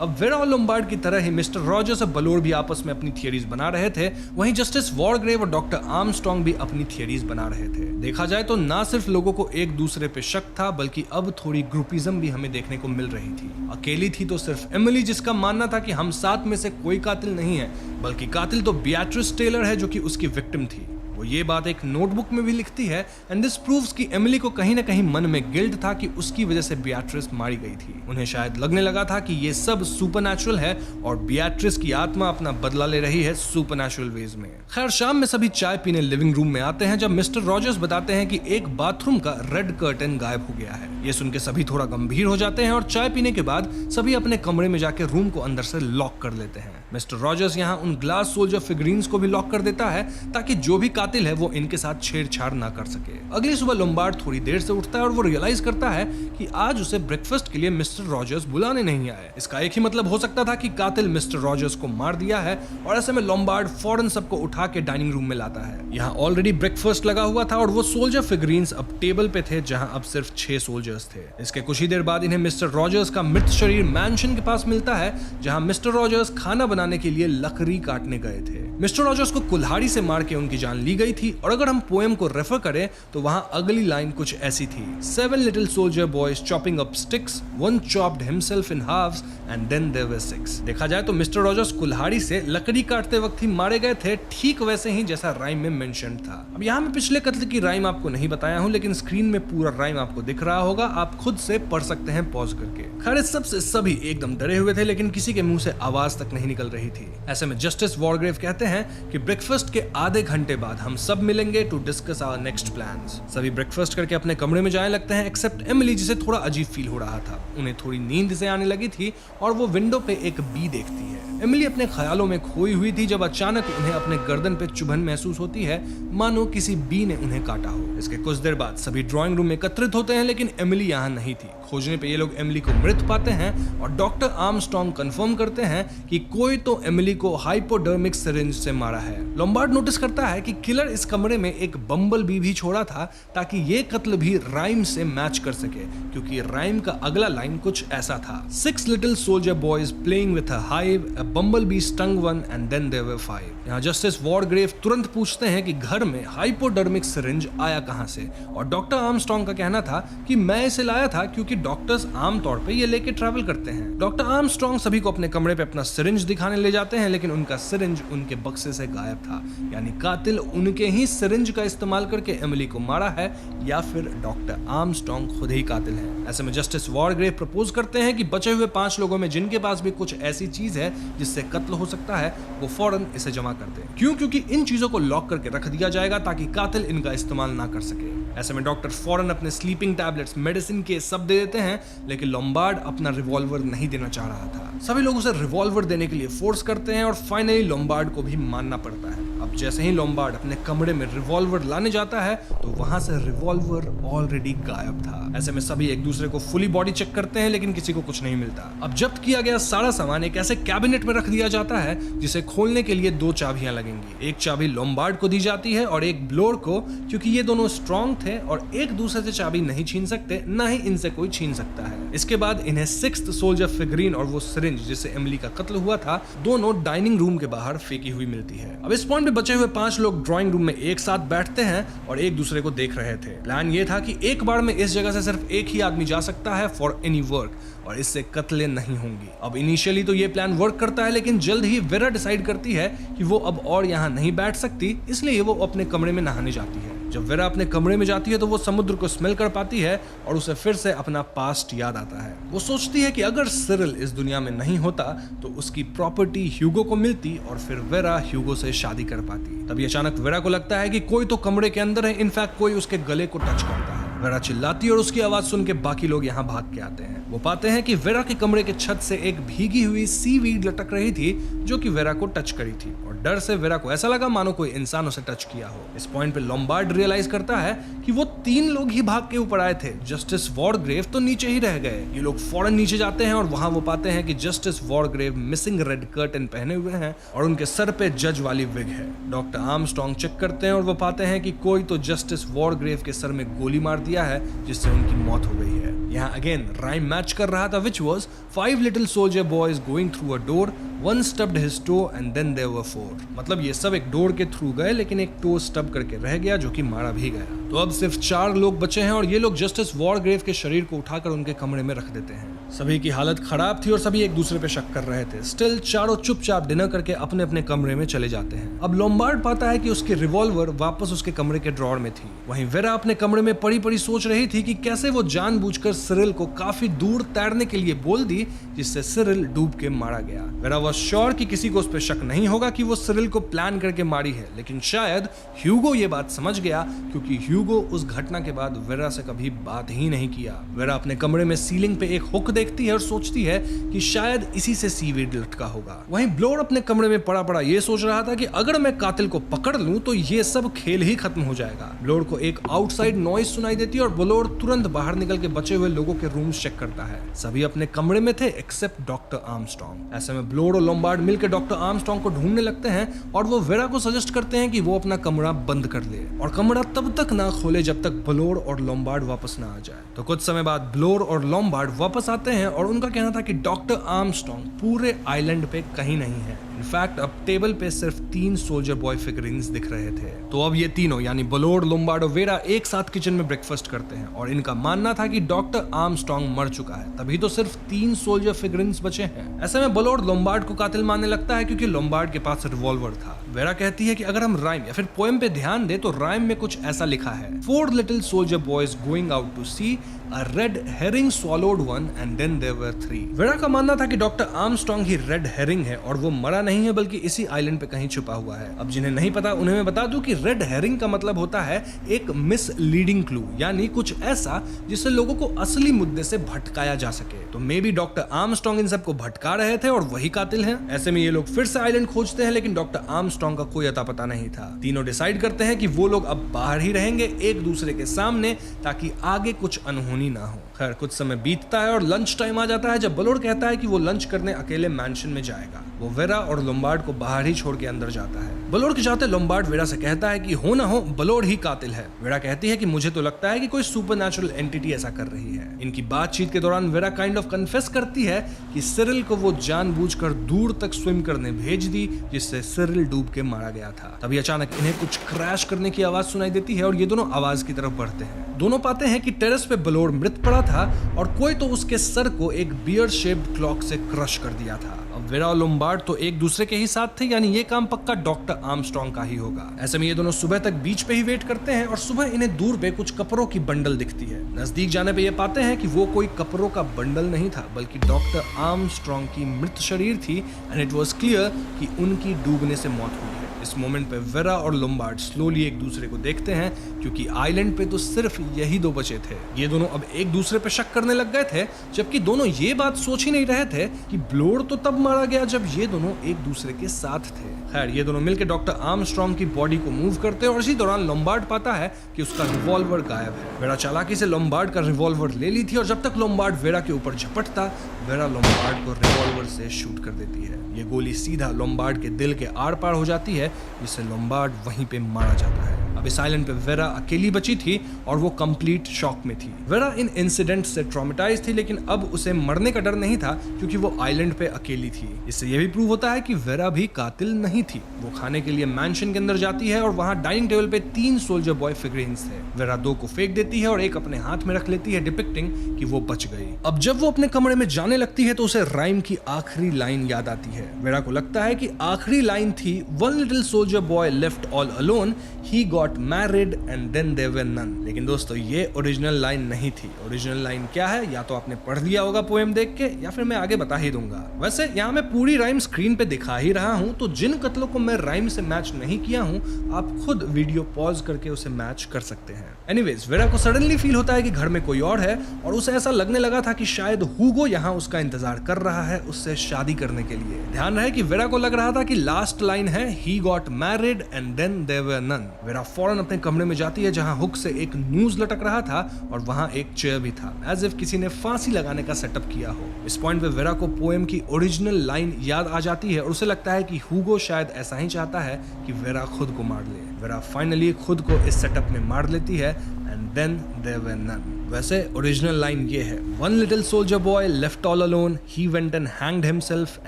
अब वेरा और लोम्बार्ड की तरह ही मिस्टर रॉजर्स और बलोड भी आपस में अपनी थियरीज बना रहे थे। वहीं जस्टिस वॉरग्रेव और डॉक्टर आर्मस्ट्रांग भी अपनी थियरीज बना रहे थे। देखा जाए तो ना सिर्फ लोगों को एक दूसरे पे शक था बल्कि अब थोड़ी ग्रुपिज्म भी हमें देखने को मिल रही थी। अकेली थी तो सिर्फ एमिली, जिसका मानना था कि हम 7 में से कोई कातिल नहीं है बल्कि कातिल तो बियाट्रिस टेलर है जो कि उसकी विक्टिम थी। वो ये बात एक नोटबुक में भी लिखती है एंड दिस प्रूव्स कि एमिली को कहीं ना कहीं मन में गिल्ट था कि उसकी वजह से बियाट्रिस मारी गई थी। उन्हें शायद लगने लगा था कि ये सब सुपरनैचुरल है और बियाट्रिस की आत्मा अपना बदला ले रही है सुपरनैचुरल वेज में। खैर, शाम में सभी चाय पीने लिविंग रूम में आते हैं जब मिस्टर रॉजर्स बताते हैं कि एक बाथरूम का रेड कर्टन गायब हो गया है। ये सुन के सभी थोड़ा गंभीर हो जाते हैं और चाय पीने के बाद सभी अपने कमरे में जाके रूम को अंदर से लॉक कर लेते हैं। मिस्टर रॉजर्स यहाँ उन ग्लास सोल्जर फिगरीन्स को भी लॉक कर देता है ताकि जो भी कातिल है वो इनके साथ छेड़छाड़ ना कर सके। अगली सुबह लोम्बार्ड थोड़ी देर से उठता है और वो रियलाइज करता है कि आज उसे ब्रेकफास्ट के लिए मिस्टर रॉजर्स बुलाने नहीं आए। इसका एक ही मतलब हो सकता था कि कातिल मिस्टर रॉजर्स को मार दिया है और ऐसे में लोम्बार्ड फौरन सबको उठा के डाइनिंग रूम में लाता है। यहाँ ऑलरेडी ब्रेकफास्ट लगा हुआ था और वो सोल्जर फिगरीन्स अब टेबल पे थे जहाँ अब सिर्फ 6 सोल्जर्स थे। इसके कुछ ही देर बाद इन्हें मिस्टर रॉजर्स का मृत शरीर मैंशन के पास मिलता है जहाँ मिस्टर रॉजर्स खाना बनाने के लिए लकड़ी काटने गए थे। मिस्टर रॉजर्स को कुल्हाड़ी से मार के उनकी जान ली गई थी और अगर हम पोएम को रेफर करें तो वहां अगली लाइन कुछ ऐसी थी: 7 little soldier boys chopping up sticks, one chopped himself in halves and then there were 6। देखा जाए तो मिस्टर रॉजर्स कुल्हाड़ी से लकड़ी काटते वक्त ही मारे गए थे, ठीक वैसे ही जैसा राइम में मेंशन था। अब यहाँ मैं पिछले कत्ल की राइम आपको नहीं बताया हूँ, लेकिन स्क्रीन में पूरा राइम आपको दिख रहा होगा, आप खुद से पढ़ सकते हैं पॉज करके। खैर, इस सब से सभी एकदम डरे हुए थे, लेकिन किसी के मुंह से आवाज तक नहीं निकल रही थी। ऐसे में जस्टिस वॉरग्रेव कहते हैं कि ब्रेकफास्ट के आधे घंटे बाद हम सब मिलेंगे to discuss our next plans. सभी ब्रेकफास्ट करके अपने कमरे में जाने लगते हैं एक्सेप्ट एमिली, जिसे थोड़ा अजीब फील हो रहा था। उन्हें थोड़ी नींद से आने लगी थी और वो विंडो पे एक बी देखती है। एमिली अपने ख्यालों में खोई हुई थी जब अचानक उन्हें अपने गर्दन पे चुभन महसूस होती है, मानो किसी बी ने उन्हें काटा हो। इसके कुछ देर बाद सभी ड्राइंग रूम में एकत्रित होते हैं, लेकिन एमिली यहाँ नहीं थी। खोजने पे ये लोग एमिली को मृत पाते हैं और डॉक्टर आर्मस्ट्रॉन्ग कंफर्म करते हैं कि कोई तो एमिली को हाइपोडर्मिक सिरिंज से मारा है। लोम्बार्ड नोटिस करता है कि किलर इस कमरे में एक बम्बल बी भी छोड़ा था ताकि ये कत्ल भी राइम से मैच कर सके, क्योंकि राइम का अगला लाइन कुछ ऐसा था: 6 little soldier boys playing with a hive, a bumblebee stung one and then there were 5। यहाँ जस्टिस वॉरग्रेव तुरंत पूछते हैं कि घर में हाइपोडर्मिक सिरिंज आया कहां से, और डॉक्टर आर्मस्ट्रॉन्ग का कहना था कि मैं इसे लाया था क्योंकि डॉक्टर्स आमतौर पे ये लेके ट्रैवल करते हैं। डॉक्टर आर्मस्ट्रॉन्ग सभी को अपने कमरे पे अपना सिरिंज दिखाने ले जाते हैं, लेकिन उनका सिरिंज उनके बक्से से गायब था। यानी कातिल उनके ही सिरिंज का इस्तेमाल करके एमिली को मारा है, या फिर डॉक्टर आर्मस्ट्रॉन्ग खुद ही कातिल है। ऐसे में जस्टिस वॉरग्रेव प्रपोज करते हैं कि बचे हुए 5 लोगों में जिनके पास भी कुछ ऐसी चीज है जिससे कत्ल हो सकता है, वो फौरन इसे जमा कर दें। क्यों? क्योंकि इन चीजों को लॉक करके रख दिया जाएगा ताकि कातिल इनका इस्तेमाल ना कर सके। ऐसे में डॉक्टर फौरन अपने स्लीपिंग टैबलेट्स, मेडिसिन के सब दे देते हैं, लेकिन लोम्बार्ड अपना रिवॉल्वर नहीं देना चाह रहा था। सभी लोग उसे रिवॉल्वर देने के लिए फोर्स करते हैं और फाइनली लोम्बार्ड को भी मानना पड़ता है। अब जैसे ही लोम्बार्ड अपने कमरे में रिवॉल्वर लाने जाता है तो वहां से रिवॉल्वर ऑलरेडी गायब था। ऐसे में सभी एक दूसरे को फुली बॉडी चेक करते हैं, लेकिन किसी को कुछ नहीं मिलता। अब जब्त किया गया सारा सामान एक ऐसे कैबिनेट में रख दिया जाता है जिसे खोलने के लिए 2 चाबियां लगेंगी। एक चाबी लोम्बार्ड को दी जाती है और एक ब्लोर को, क्योंकि ये दोनों स्ट्रॉन्ग थे और एक दूसरे से चाबी नहीं छीन सकते, ना ही इनसे कोई छीन सकता है। इसके बाद इन्हें 6th सोल्जर फिगरीन और वो सिरिंज जिससे एमिली का कत्ल हुआ था, दोनों डाइनिंग रूम के बाहर फेंकी हुई मिलती है। अब इस पॉइंट पे बचे हुए 5 लोग ड्राइंग रूम में एक साथ बैठते हैं और एक दूसरे को देख रहे थे। प्लान ये था कि एक बार में इस जगह से सिर्फ एक ही आदमी जा सकता है फॉर एनी वर्क, और इससे कत्लें नहीं होंगी। अब इनिशियली तो ये प्लान वर्क करता है, लेकिन जल्द ही वेरा डिसाइड करती है कि वो अब और यहाँ नहीं बैठ सकती, इसलिए वो अपने कमरे में नहाने जाती है। जब वेरा अपने कमरे में जाती है तो वो समुद्र को स्मेल कर पाती है और उसे फिर से अपना पास्ट याद आता है। वो सोचती है कि अगर सिरिल इस दुनिया में नहीं होता तो उसकी प्रॉपर्टी ह्यूगो को मिलती और फिर वेरा ह्यूगो से शादी कर पाती। तभी अचानक वेरा को लगता है कि कोई तो कमरे के अंदर है, इनफैक्ट कोई उसके गले को टच करता है। वेरा चिल्लाती है और उसकी आवाज सुन के बाकी लोग यहाँ भाग के आते हैं। वो पाते हैं कि वेरा के कमरे के छत से एक भीगी हुई सीवीड लटक रही थी जो कि वेरा को टच करी थी, और डर से वेरा को ऐसा लगा मानो कोई इंसान उसे टच किया हो। इस पॉइंट पे लोम्बार्ड रियलाइज करता है कि वो 3 लोग ही भाग के ऊपर आए थे, जस्टिस वॉरग्रेव तो नीचे ही रह गए। ये लोग फौरन नीचे जाते हैं और वहां वो पाते हैं कि जस्टिस वॉरग्रेव मिसिंग रेड कर्टन पहने हुए हैं और उनके सर पे जज वाली विग है। डॉक्टर आर्मस्ट्रॉन्ग चेक करते हैं और वो पाते हैं कि कोई तो जस्टिस वॉरग्रेव के सर में गोली मार दिया है, जिससे उनकी मौत हो गई है। यहाँ अगेन राइम मैच कर रहा था, which was 5 little soldier boys going through a door, one stubbed his toe and then there were 4। मतलब ये सब एक डोर के थ्रू गए, लेकिन एक टो स्टब करके रह गया जो कि मारा भी गया। तो अब सिर्फ 4 लोग बचे हैं और ये लोग जस्टिस वॉरग्रेव के शरीर को उठाकर उनके कमरे में रख देते हैं। सभी की हालत खराब थी और सभी एक दूसरे पे शक कर रहे थे। स्टिल चारों चुपचाप डिनर करके अपने अपने कमरे में चले जाते हैं। अब लोम्बार्ड पाता है कि उसकी रिवॉल्वर वापस उसके कमरे के ड्रॉर में थी। वहीं वेरा अपने कमरे में पड़ी पड़ी सोच रही थी कि कैसे वो जानबूझकर सिरिल को काफी दूर तैरने के लिए बोल दी, जिससे सिरिल डूब के मारा गया। वेरा वाज श्योर कि किसी को उस पर शक नहीं होगा कि वो सिरिल को प्लान करके मारी है, लेकिन शायद ह्यूगो ये बात समझ गया, क्योंकि ह्यूगो उस घटना के बाद वेरा से कभी बात ही नहीं किया। वेरा अपने कमरे में सीलिंग पे एक हुक देखती है और सोचती है कि शायद इसी से सीवीड लटका होगा। वहीं ब्लोर अपने कमरे में पड़ा पड़ा ये सोच रहा था कि अगर मैं कातिल को पकड़ लूं तो ये सब खेल ही खत्म हो जाएगा। ब्लोर को एक आउटसाइड नॉइज सुनाई देती है और ब्लोर तुरंत बाहर निकल के बचे हुए लोगों के रूम्स चेक करता है। सभी अपने कमरे में थे एक्सेप्ट डॉक्टर आर्मस्ट्रॉन्ग। ऐसे में ब्लोर और लोम्बार्ड मिलकर डॉक्टर आर्मस्ट्रॉन्ग को ढूंढने लगते हैं और वो वेरा को सजेस्ट करते हैं कि वो अपना कमरा बंद कर ले और कमरा तब तक ना खोले जब तक ब्लोर और लोम्बार्ड वापस ना आ जाए। तो कुछ समय बाद ब्लोर और लोम्बार्ड वापस आते हैं और उनका कहना था कि डॉक्टर आर्मस्ट्रॉन्ग पूरे आइलैंड पे कहीं नहीं है। इनफैक्ट अब टेबल पे सिर्फ 3 सोल्जर बॉय फिगरिंग्स दिख रहे थे। तो अब ये तीनों यानी ब्लोर, लोम्बार्ड और वेरा एक साथ किचन में ब्रेकफास्ट करते हैं और इनका मानना था कि डॉक्टर आर्मस्ट्रॉन्ग मर चुका है, तभी तो सिर्फ 3 सोल्जर फिगरिंग्स बचे हैं। ऐसे में ब्लोर लोम्बार्ड को कातिल मानने लगता है क्योंकि लोम्बार्ड के पास रिवॉल्वर था। वेरा कहती है कि अगर हम राइम या फिर पोएम पे ध्यान दे तो राइम में कुछ ऐसा लिखा है, 4 little soldier boys going out to sea, a red herring swallowed one and then there were 3। Vera का मानना था कि डॉक्टर आर्मस्ट्रॉन्ग ही रेड हेरिंग है और वो मरा नहीं है बल्कि इसी आइलैंड पे कहीं छुपा हुआ है। अब जिन्हें नहीं पता उन्हें मैं बता दूं कि रेड हेरिंग का मतलब होता है एक मिसलीडिंग क्लू, यानी कुछ ऐसा जिससे लोगों को असली मुद्दे से भटकाया जा सके। तो मे बी डॉक्टर आर्मस्ट्रांग इन सबको भटका रहे थे और वही कातिल हैं। ऐसे में ये लोग फिर से आइलैंड खोजते हैं, लेकिन डॉक्टर आर्मस्ट्रांग का कोई अता पता नहीं था। तीनों डिसाइड करते हैं कि वो लोग अब बाहर ही रहेंगे एक दूसरे के सामने, ताकि आगे कुछ अनहोनी ना हो। खैर कुछ समय बीतता है और लंच टाइम आ जाता है, जब बलोड कहता है कि वो लंच करने अकेले मैंशन में जाएगा। वो वेरा और लोम्बार्ड को बाहर ही छोड़ के अंदर जाता है। बलोड के जाते लोम्बार्ड वेरा से कहता है कि हो ना हो बलोड ही कातिल है। वेरा कहती है कि मुझे तो लगता है कि कोई सुपरनैचुरल एंटिटी ऐसा कर रही है। इनकी बातचीत के दौरान वेरा काइंड ऑफ कन्फेस करती है कि सिरिल को वो जानबूझकर दूर तक स्विम करने भेज दी, जिससे सिरिल डूब के मारा गया था। तभी अचानक इन्हें कुछ क्रैश करने की आवाज सुनाई देती है और ये दोनों आवाज की तरफ बढ़ते हैं। दोनों पाते हैं कि टेरेस पे बलोड मृत पड़ा था और कोई तो उसके सर को एक बियर शेप्ड क्लॉक से क्रश कर दिया था। अब वेरा और लोम्बार्ड तो एक दूसरे के ही साथ थे, यानी ये काम पक्का डॉक्टर आर्मस्ट्रांग का ही होगा। ऐसे में ये दोनों सुबह तक बीच पे ही वेट करते हैं और सुबह इन्हें दूर पे कुछ कपड़ों की बंडल दिखती है। नजदीक जाने पे ये पाते हैं कि वो कोई कपड़ों का बंडल नहीं था, बल्कि डॉक्टर आर्मस्ट्रांग की मृत शरीर थी एंड इट वाज क्लियर कि उनकी डूबने से मौत हुई है। इस मोमेंट पे वेरा और लोम्बार्ड स्लोली एक दूसरे को देखते हैं, क्योंकि आइलैंड पे तो सिर्फ यही दो बचे थे। ये दोनों अब एक दूसरे पे शक करने लग गए थे, जबकि दोनों ये बात सोच ही नहीं रहे थे कि ब्लोड तो तब मारा गया जब ये दोनों एक दूसरे के साथ थे। खैर ये दोनों मिलकर डॉक्टर आर्मस्ट्रांग की बॉडी को मूव करते हैं और इसी दौरान लोम्बार्ड पाता है कि उसका रिवॉल्वर गायब है। वेरा चालाकी से लोम्बार्ड का रिवॉल्वर ले ली थी और जब तक लोम्बार्ड वेरा के ऊपर झपटता, वेरा लोम्बार्ड को रिवॉल्वर से शूट कर देती है। ये गोली सीधा लोम्बार्ड के दिल के आर पार हो जाती है, जिससे लोम्बार्ड वहीं पे मारा जाता है। अब इस आइलैंड पे वेरा अकेली बची थी और वो कंप्लीट शॉक में थी। वेरा इन इंसिडेंट से ट्रॉमेटाइज थी, लेकिन अब उसे मरने का डर नहीं था क्योंकि वो आइलैंड पे अकेली थी। इससे ये भी प्रूव होता है कि वेरा भी कातिल नहीं थी। वो खाने के लिए मैंशन के अंदर जाती है और वहां डाइनिंग टेबल पे 3 सोल्जर बॉय फिगरेन्स थे। वेरा 2 को फेंक देती है और एक अपने हाथ में रख लेती है, डिपिक्टिंग कि वो बच गई। अब जब वो अपने कमरे में जाने लगती है तो उसे राइम की आखिरी लाइन याद आती है। वेरा को लगता है कि आखिरी लाइन थी, one little soldier boy left all alone, he got married and then there were none. लेकिन दोस्तों ये ओरिजिनल लाइन नहीं थी। ओरिजिनल लाइन क्या है, या तो आपने पढ़ लिया होगा पोएम देख के, या फिर मैं आगे बता ही दूंगा। वैसे यहाँ मैं पूरी राइम स्क्रीन पे दिखा ही रहा हूँ, तो जिन कत्लों को मैं राइम से मैच नहीं किया हूँ, आप खुद वीडियो पॉज करके उसे मैच कर सकते हैं। एनीवेज वेरा को सडनली फील होता है कि घर में कोई और है और उसे ऐसा लगने लगा था कि शायद हुगो यहाँ उसका इंतजार कर रहा है उससे शादी करने के लिए। ध्यान रहे कि वेरा को लग रहा था कि लास्ट लाइन है he got married and then there were none. Vera फौरन अपने कमरे में जाती है जहां हुक से एक न्यूज लटक रहा था और वहां एक चेयर भी था, एज इफ किसी ने फांसी लगाने का सेटअप किया हो। इस पॉइंट पे वेरा को पोएम की ओरिजिनल लाइन याद आ जाती है और उसे लगता है कि हुगो शायद ऐसा ही चाहता है कि वेरा खुद को मार ले। वेरा फाइनली खुद को इस सेटअप में मार लेती है and then there were none. वैसे ओरिजिनल लाइन ये है, one little soldier boy left all alone, he went and hanged himself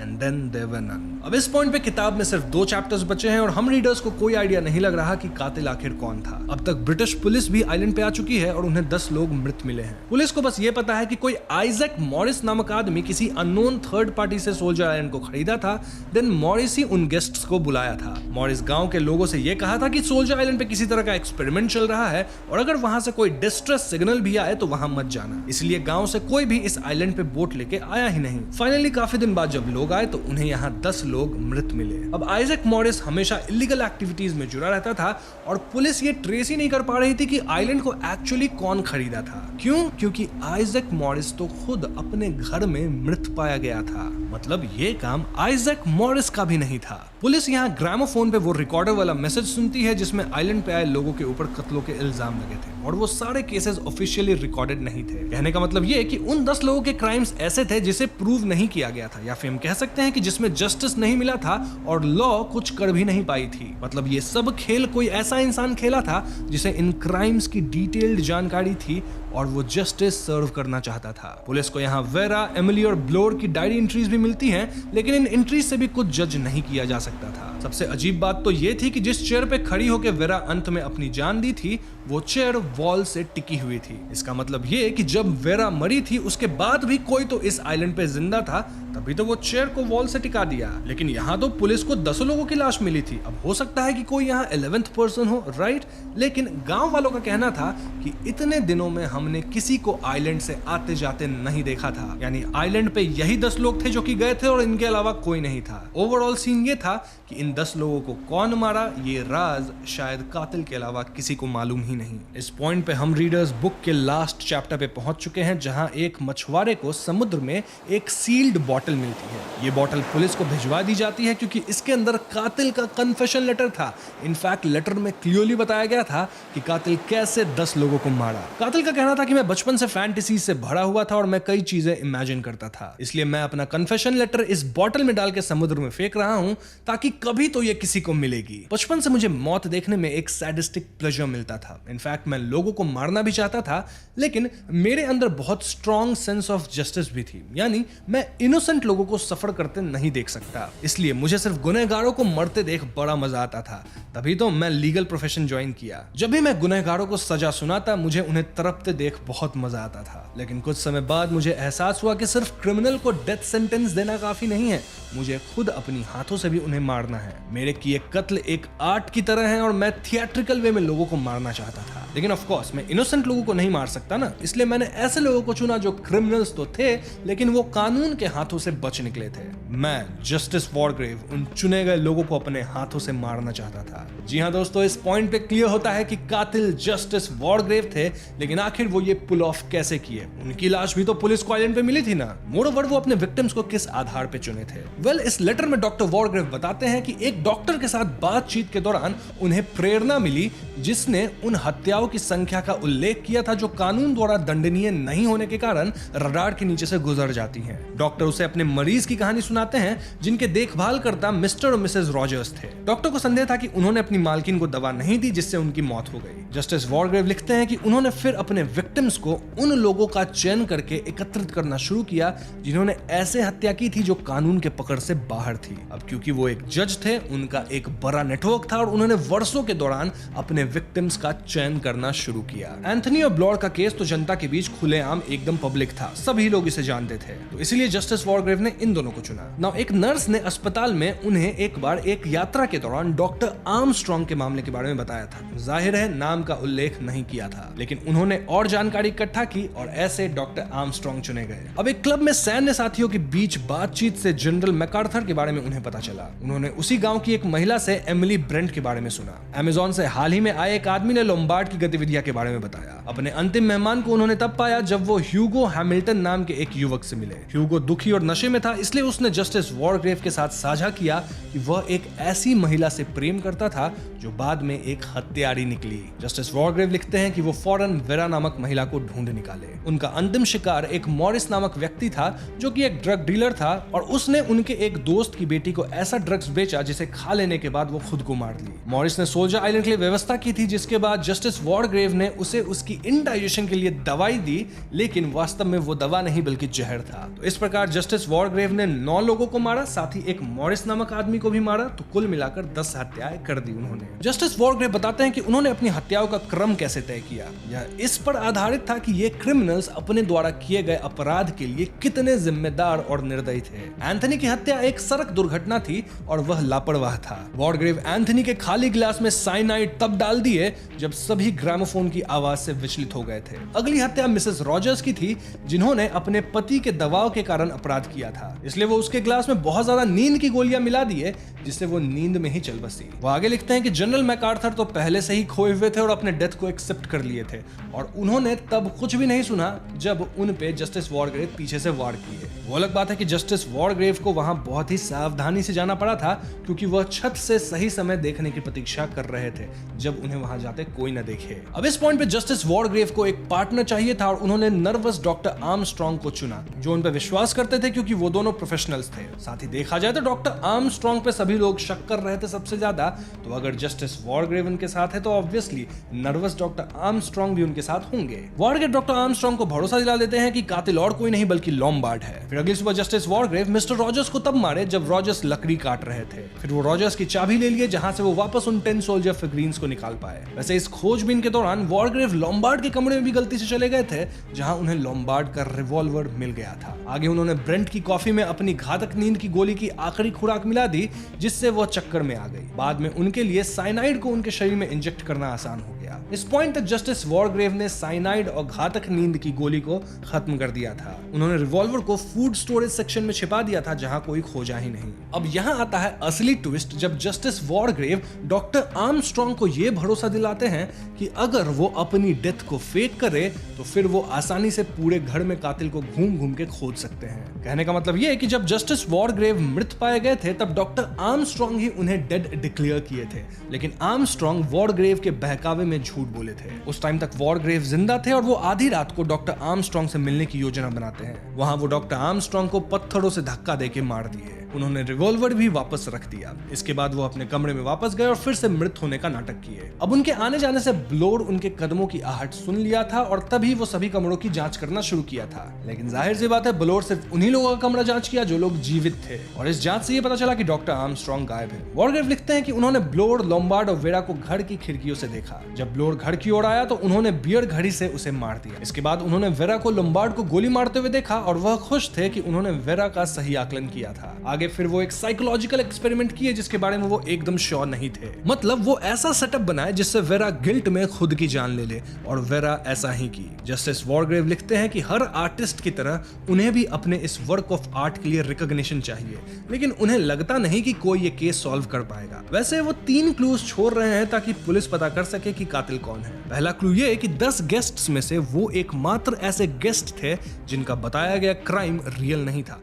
and then there were none. अब इस पॉइंट पे किताब में सिर्फ 2 चैप्टर्स बचे हैं और हम रीडर्स को कोई आइडिया नहीं लग रहा कि कातिल आखिर कौन था। अब तक ब्रिटिश पुलिस भी आइलैंड पे आ चुकी है और उन्हें 10 लोग मृत मिले हैं। पुलिस को बस ये पता है कि कोई आइजैक मॉरिस नामक आदमी किसी अननोन थर्ड पार्टी से सोल्जर आइलैंड को खरीदा था, देन मॉरिस ही उन गेस्ट्स को बुलाया था। मॉरिस गांव के लोगों से ये कहा था कि सोल्जर आइलैंड पे किसी तरह का एक्सपेरिमेंट चल रहा है और अगर वहां से कोई डिस्ट्रेस सिग्नल भी आए तो वहां मत जाना। इसलिए गांव से कोई भी इस आइलैंड पे बोट लेके आया ही नहीं। फाइनली काफी दिन बाद जब लोग आए तो उन्हें यहाँ 10 लोग मृत मिले। अब आइजैक मॉरिस हमेशा इलीगल एक्टिविटीज में जुड़ा रहता था और पुलिस ये ट्रेस ही नहीं कर पा रही थी कि आइलैंड को एक्चुअली कौन खरीदा था। क्यों? क्योंकि आइजैक मॉरिस तो खुद अपने घर में मृत पाया गया था। मतलब ये काम आइजैक मॉरिस का भी नहीं था। पुलिस यहाँ ग्रामोफोन पे वो रिकॉर्डर वाला मैसेज सुनती है जिसमें आइलैंड पे आए लोगों के ऊपर कत्लों के इल्जाम लगे थे और वो सारे केसेस ऑफिशियली रिकॉर्डेड नहीं थे। कहने का मतलब ये कि उन 10 लोगों के क्राइम्स ऐसे थे जिसे प्रूव नहीं किया गया था, या फिर हम कह सकते हैं कि जिसमें जस्टिस नहीं मिला था और लॉ कुछ कर भी नहीं पाई थी। मतलब ये सब खेल कोई ऐसा इंसान खेला था जिसे इन क्राइम्स की डिटेल्ड जानकारी थी और वो जस्टिस सर्व करना चाहता था। पुलिस को यहाँ वेरा, एमिली और ब्लोर की डायरी एंट्रीज भी मिलती हैं, लेकिन इन एंट्रीज से भी कुछ जज नहीं किया जा सकता था। सबसे अजीब बात तो ये थी कि जिस चेयर पे खड़ी होकर वेरा अंत में अपनी जान दी थी वो चेयर वॉल से टिकी हुई थी। इसका मतलब ये कि जब वेरा मरी थी उसके बाद भी कोई तो इस आइलैंड पे जिंदा था, तभी तो वो चेयर को वॉल से टिका दिया। लेकिन यहाँ तो पुलिस को 10 लोगों की लाश मिली थी। अब हो सकता है कि कोई यहाँ 11th पर्सन हो, राइट? लेकिन गांव वालों का कहना था कि इतने दिनों में हमने किसी को आइलैंड से आते जाते नहीं देखा था, यानी आइलैंड पे यही 10 लोग थे जो कि गए थे और इनके अलावा कोई नहीं था। ओवरऑल सीन ये था कि इन 10 लोगों को कौन मारा ये राज शायद कातिल के अलावा किसी को मालूम ही नहीं। इस पॉइंट पे हम रीडर्स बुक के लास्ट चैप्टर पे पहुंच चुके हैं, जहां एक मछुआरे को समुद्र में एक सील्ड बॉटल मिलती है। ये बॉटल पुलिस को भिजवा दी जाती है क्योंकि इसके अंदर कातिल का कन्फेशन लेटर था। इनफैक्ट लेटर में क्लियरली बताया गया था कि कातिल कैसे 10 लोगों को मारा। कातिल का कहना था कि मैं बचपन से फैंटेसी से भरा हुआ था और मैं कई चीजें इमेजिन करता था, इसलिए मैं अपना कन्फेशन लेटर इस बॉटल में डाल के समुद्र में फेंक रहा हूं ताकि कभी तो ये किसी को मिलेगी। बचपन से मुझे मौत देखने में एक सैडिस्टिक प्लेजर मिलता था। इनफैक्ट मैं लोगों को मारना भी चाहता था, लेकिन मेरे अंदर बहुत स्ट्रॉन्ग सेंस ऑफ जस्टिस भी थी, यानी मैं इनोसेंट लोगों को सफर करते नहीं देख सकता, इसलिए मुझे सिर्फ गुनहगारों को मरते देख बड़ा मजा आता था। तभी तो मैं लीगल प्रोफेशन ज्वाइन किया। जब भी मैं गुनहगारों को सजा सुनाता मुझे उन्हें तड़पते देख बहुत मजा आता था। लेकिन कुछ समय बाद मुझे एहसास हुआ कि सिर्फ क्रिमिनल को डेथ सेंटेंस देना काफी नहीं है, मुझे खुद अपनी हाथों से भी उन्हें मारना है। मेरे किए कत्ल एक आर्ट की तरह है और मैं थिएट्रिकल वे में लोगों को मारना चाहता था। लेकिन ऑफ कोर्स मैं इनोसेंट लोगों को नहीं मार सकता ना, इसलिए मैंने ऐसे लोगों को चुना जो क्रिमिनल्स तो थे लेकिन वो कानून के हाथों से बच निकले थे। मैं जस्टिस वॉरग्रेव उन चुने गए लोगों को अपने हाथों से मारना चाहता था। जी हाँ दोस्तों, इस पॉइंट पे क्लियर होता है कि कातिल जस्टिस वॉरग्रेव थे, लेकिन आखिर वो ये पुल ऑफ कैसे किए? उनकी लाश भी तो पुलिस को आइलैंड पे मिली थी ना। मोरओवर वो अपने विक्टिम्स को किस आधार पे चुने थे? वेल, इस लेटर में डॉक्टर वॉरग्रेव बताते हैं कि एक डॉक्टर के साथ बातचीत के दौरान उन्हें प्रेरणा मिली जिसने उन हत्याओं की संख्या का उल्लेख किया था जो कानून द्वारा दंडनीय नहीं होने के कारण रडार के नीचे से गुजर जाती हैं। डॉक्टर उसे अपने मरीज की कहानी सुनाते हैं जिनके देखभाल करता मिस्टर और मिसेस रॉजर्स थे। डॉक्टर को संदेह था कि उन्होंने अपनी मालकिन को दवा नहीं दी जिससे उनकी मौत हो गई। जस्टिस वॉरग्रेव लिखते हैं कि उन्होंने फिर अपने विक्टिम्स को उन लोगों का चयन करके एकत्रित करना शुरू किया जिन्होंने ऐसे हत्या की थी जो कानून के पकड़ से बाहर थी। अब क्योंकि वो एक जज थे, उनका एक बड़ा नेटवर्क था और उन्होंने वर्षों के दौरान अपने विक्टिम्स का चयन करना शुरू किया। एंथनी और ब्लॉर का केस तो जनता के बीच खुलेआम एकदम पब्लिक था, सभी लोग इसे जानते थे, तो इसीलिए जस्टिस वॉरग्रेव ने इन दोनों को चुना। नाउ एक नर्स ने अस्पताल में उन्हें एक बार एक यात्रा के दौरान डॉक्टर आर्मस्ट्रांग के मामले के बारे में बताया था। जाहिर है नाम का उल्लेख नहीं किया था, लेकिन उन्होंने और जानकारी इकट्ठा की और ऐसे डॉक्टर आर्मस्ट्रांग चुने गए। अब एक क्लब में सैन्य साथियों के बीच बातचीत से जनरल मैकार्थर के बारे में उन्हें पता चला। उन्होंने उसी गांव की एक महिला से एमिली ब्रेंट के बारे में सुना। अमेज़न से हाल ही में आए एक आदमी ने लोम्बार्ड की गतिविधियां के बारे में बताया। अपने अंतिम मेहमान को उन्होंने तब पाया जब वो ह्यूगो हैमिल्टन नाम के एक युवक से मिले। ह्यूगो दुखी और नशे में था, इसलिए उसने जस्टिस वॉरग्रेव के साथ साझा किया कि वह एक ऐसी महिला से प्रेम करता था जो बाद में एक हत्यारी निकली। जस्टिस वॉरग्रेव लिखते हैं कि वो फौरन वेरा नामक महिला को ढूंढ निकाले। उनका अंतिम शिकार एक मॉरिस नामक व्यक्ति था जो कि एक ड्रग डीलर था और उसने उनके एक दोस्त की बेटी को ऐसा ड्रग्स बेचा जिसे खा लेने के बाद वो खुद को मार ली। मॉरिस ने सोल्जर आइलैंड के लिए व्यवस्था की थी, जिसके बाद जस्टिस वॉरग्रेव ने उसे उसकी इंडाइजेशन के लिए दवाई दी, लेकिन वास्तव में वो दवा नहीं बल्कि जहर था। तो इस प्रकार जस्टिस वॉरग्रेव ने 9 लोगों को मारा, साथ ही एक मॉरिस नामक आदमी को भी मारा, तो कुल मिलाकर 10 हत्याएं कर दी उन्होंने। जस्टिस वॉरग्रेव बताते हैं कि उन्होंने अपनी हत्याओं का क्रम कैसे तय किया। यह इस पर आधारित था कि ये क्रिमिनल्स अपने द्वारा किए गए अपराध के लिए कितने जिम्मेदार और निर्दयी थे। एंथनी की हत्या एक सड़क दुर्घटना थी और वह लापरवाह था। वॉरग्रेव एंथनी के खाली गिलास में साइनाइड तब डाल दिए जब सभी ग्रामोफोन की आवाज से विचलित हो गए थे। अगली हत्या मिसेस रॉजर्स की थी, जिन्होंने अपने पति के दबाव के कारण अपराध किया था, इसलिए वो उसके ग्लास में बहुत ज्यादा नींद की गोलियां मिला दिए जिससे वो नींद में ही चल बसी। वो आगे लिखते हैं कि जनरल मैकार्थर तो पहले से ही खोए हुए थे और अपने डेथ को एक्सेप्ट कर लिए थे और उन्होंने तब कुछ भी नहीं सुना जब उन पे जस्टिस वॉरग्रेव पीछे से वार किए। वो अलग बात है कि जस्टिस वॉरग्रेव को वहां बहुत ही सावधानी से जाना पड़ा था क्योंकि वह छत से सही समय देखने की प्रतीक्षा कर रहे थे जब उन्हें वहां जाते कोई न देखे। अब इस पॉइंट पे जस्टिस वॉरग्रेव को एक पार्टनर चाहिए था और उन्होंने नर्वस डॉक्टर आर्मस्ट्रांग को चुना जो उन पर विश्वास करते थे क्योंकि वो दोनों प्रोफेशनल्स थे। साथ ही देखा जाए तो डॉक्टर आर्मस्ट्रांग पे सभी लोग शक कर रहे थे सबसे ज्यादा, तो अगर जस्टिस वॉरग्रेव उनके साथ है तो ऑब्वियसली नर्वस डॉक्टर आर्मस्ट्रांग भी उनके साथ होंगे। वॉरग्रेव डॉक्टर आर्मस्ट्रांग को भरोसा दिला देते हैं कि कातिल और कोई नहीं बल्कि लोम्बार्ड है। फिर फिर अगली सुबह जस्टिस वॉरग्रेव मिस्टर रॉजर्स को तब मारे जब रॉजर्स लकड़ी काट रहे थे। फिर वो रॉजर्स की चाबी ले लिए जहां से वो वापस उन 10 सोल्जर फिगरीन्स को निकाल पाए। वैसे इस खोजबीन के दौरान वॉरग्रेव लॉम्बार्ड के कमरे में भी गलती से चले गए थे जहां उन्हें लॉम्बार्ड का रिवॉल्वर मिल गया था। आगे उन्होंने ब्रेंट की कॉफी में अपनी घातक नींद की गोली की आखिरी खुराक मिला दी जिससे वो चक्कर में आ गई। बाद में उनके लिए साइनाइड को उनके शरीर में इंजेक्ट करना आसान हो गया। इस पॉइंट तक जस्टिस वॉरग्रेव ने साइनाइड और घातक नींद की गोली को खत्म कर दिया था। उन्होंने रिवॉल्वर को फूड स्टोरेज सेक्शन में छिपा दिया था जहां कोई खोजा ही नहीं। अब यहां आता है असली ट्विस्ट जब जस्टिस वॉरग्रेव डॉक्टर आर्मस्ट्रॉन्ग को यह भरोसा दिलाते हैं कि अगर वो अपनी डेथ को फेक करे तो फिर वो आसानी से पूरे घर में कातिल को घूम घूम के खोज सकते हैं। कहने का मतलब यह है कि जब जस्टिस वॉरग्रेव मृत पाए गए थे तब डॉक्टर आर्मस्ट्रॉन्ग ही उन्हें डेड डिक्लेयर किए थे, लेकिन आर्मस्ट्रॉन्ग वॉरग्रेव के बहकावे में झूठ बोले थे। उस टाइम तक वॉरग्रेव जिंदा थे और वो आधी रात को डॉक्टर आर्मस्ट्रॉन्ग से मिलने की योजना बनाते हैं। वहां वो डॉक्टर आर्मस्ट्रॉन्ग को पत्थरों से धक्का देके मार दिए। उन्होंने रिवॉल्वर भी वापस रख दिया। इसके बाद वो अपने कमरे में वापस गए और फिर से मृत होने का नाटक किए। अब उनके आने जाने से ब्लोर उनके कदमों की आहट सुन लिया था और तभी वो सभी कमरों की जांच करना शुरू किया था। लेकिन जाहिर सी बात है ब्लोर सिर्फ उन्हीं लोगों का कमरा जांच किया जो लोग जीवित थे और इस जांच से ये पता चला कि डॉक्टर आर्मस्ट्रॉन्ग गायब है। वॉरग्रेव लिखते हैं कि उन्होंने ब्लोर, लॉम्बार्ड और वेरा को घर की खिड़कियों से देखा। जब ब्लोर घर की ओर आया तो उन्होंने बियर घड़ी से उसे मार दिया। इसके बाद उन्होंने वेरा को लॉम्बार्ड को गोली मारते हुए देखा और वह खुश थे कि उन्होंने वेरा का सही आकलन किया था। आगे फिर वो एक साइकोलॉजिकल एक्सपेरिमेंट किए जिसके बारे में वो एकदम श्योर नहीं थे। मतलब वो ऐसा सेटअप बनाए जिससे वेरा गिल्ट में खुद की जान ले ले और वेरा ऐसा ही की। जस्टिस वॉरग्रेव लिखते हैं कि हर आर्टिस्ट की तरह उन्हें भी अपने इस वर्क ऑफ आर्ट के लिए रिकॉग्निशन चाहिए, लेकिन उन्हें लगता नहीं कि कोई ये केस सॉल्व कर पाएगा। वैसे वो 3 क्लूज छोड़ रहे हैं ताकि पुलिस पता कर सके कि कातिल कौन है। पहला क्लू ये है कि 10 गेस्ट्स में से वो एकमात्र ऐसे गेस्ट थे जिनका बताया गया क्राइम रियल नहीं था।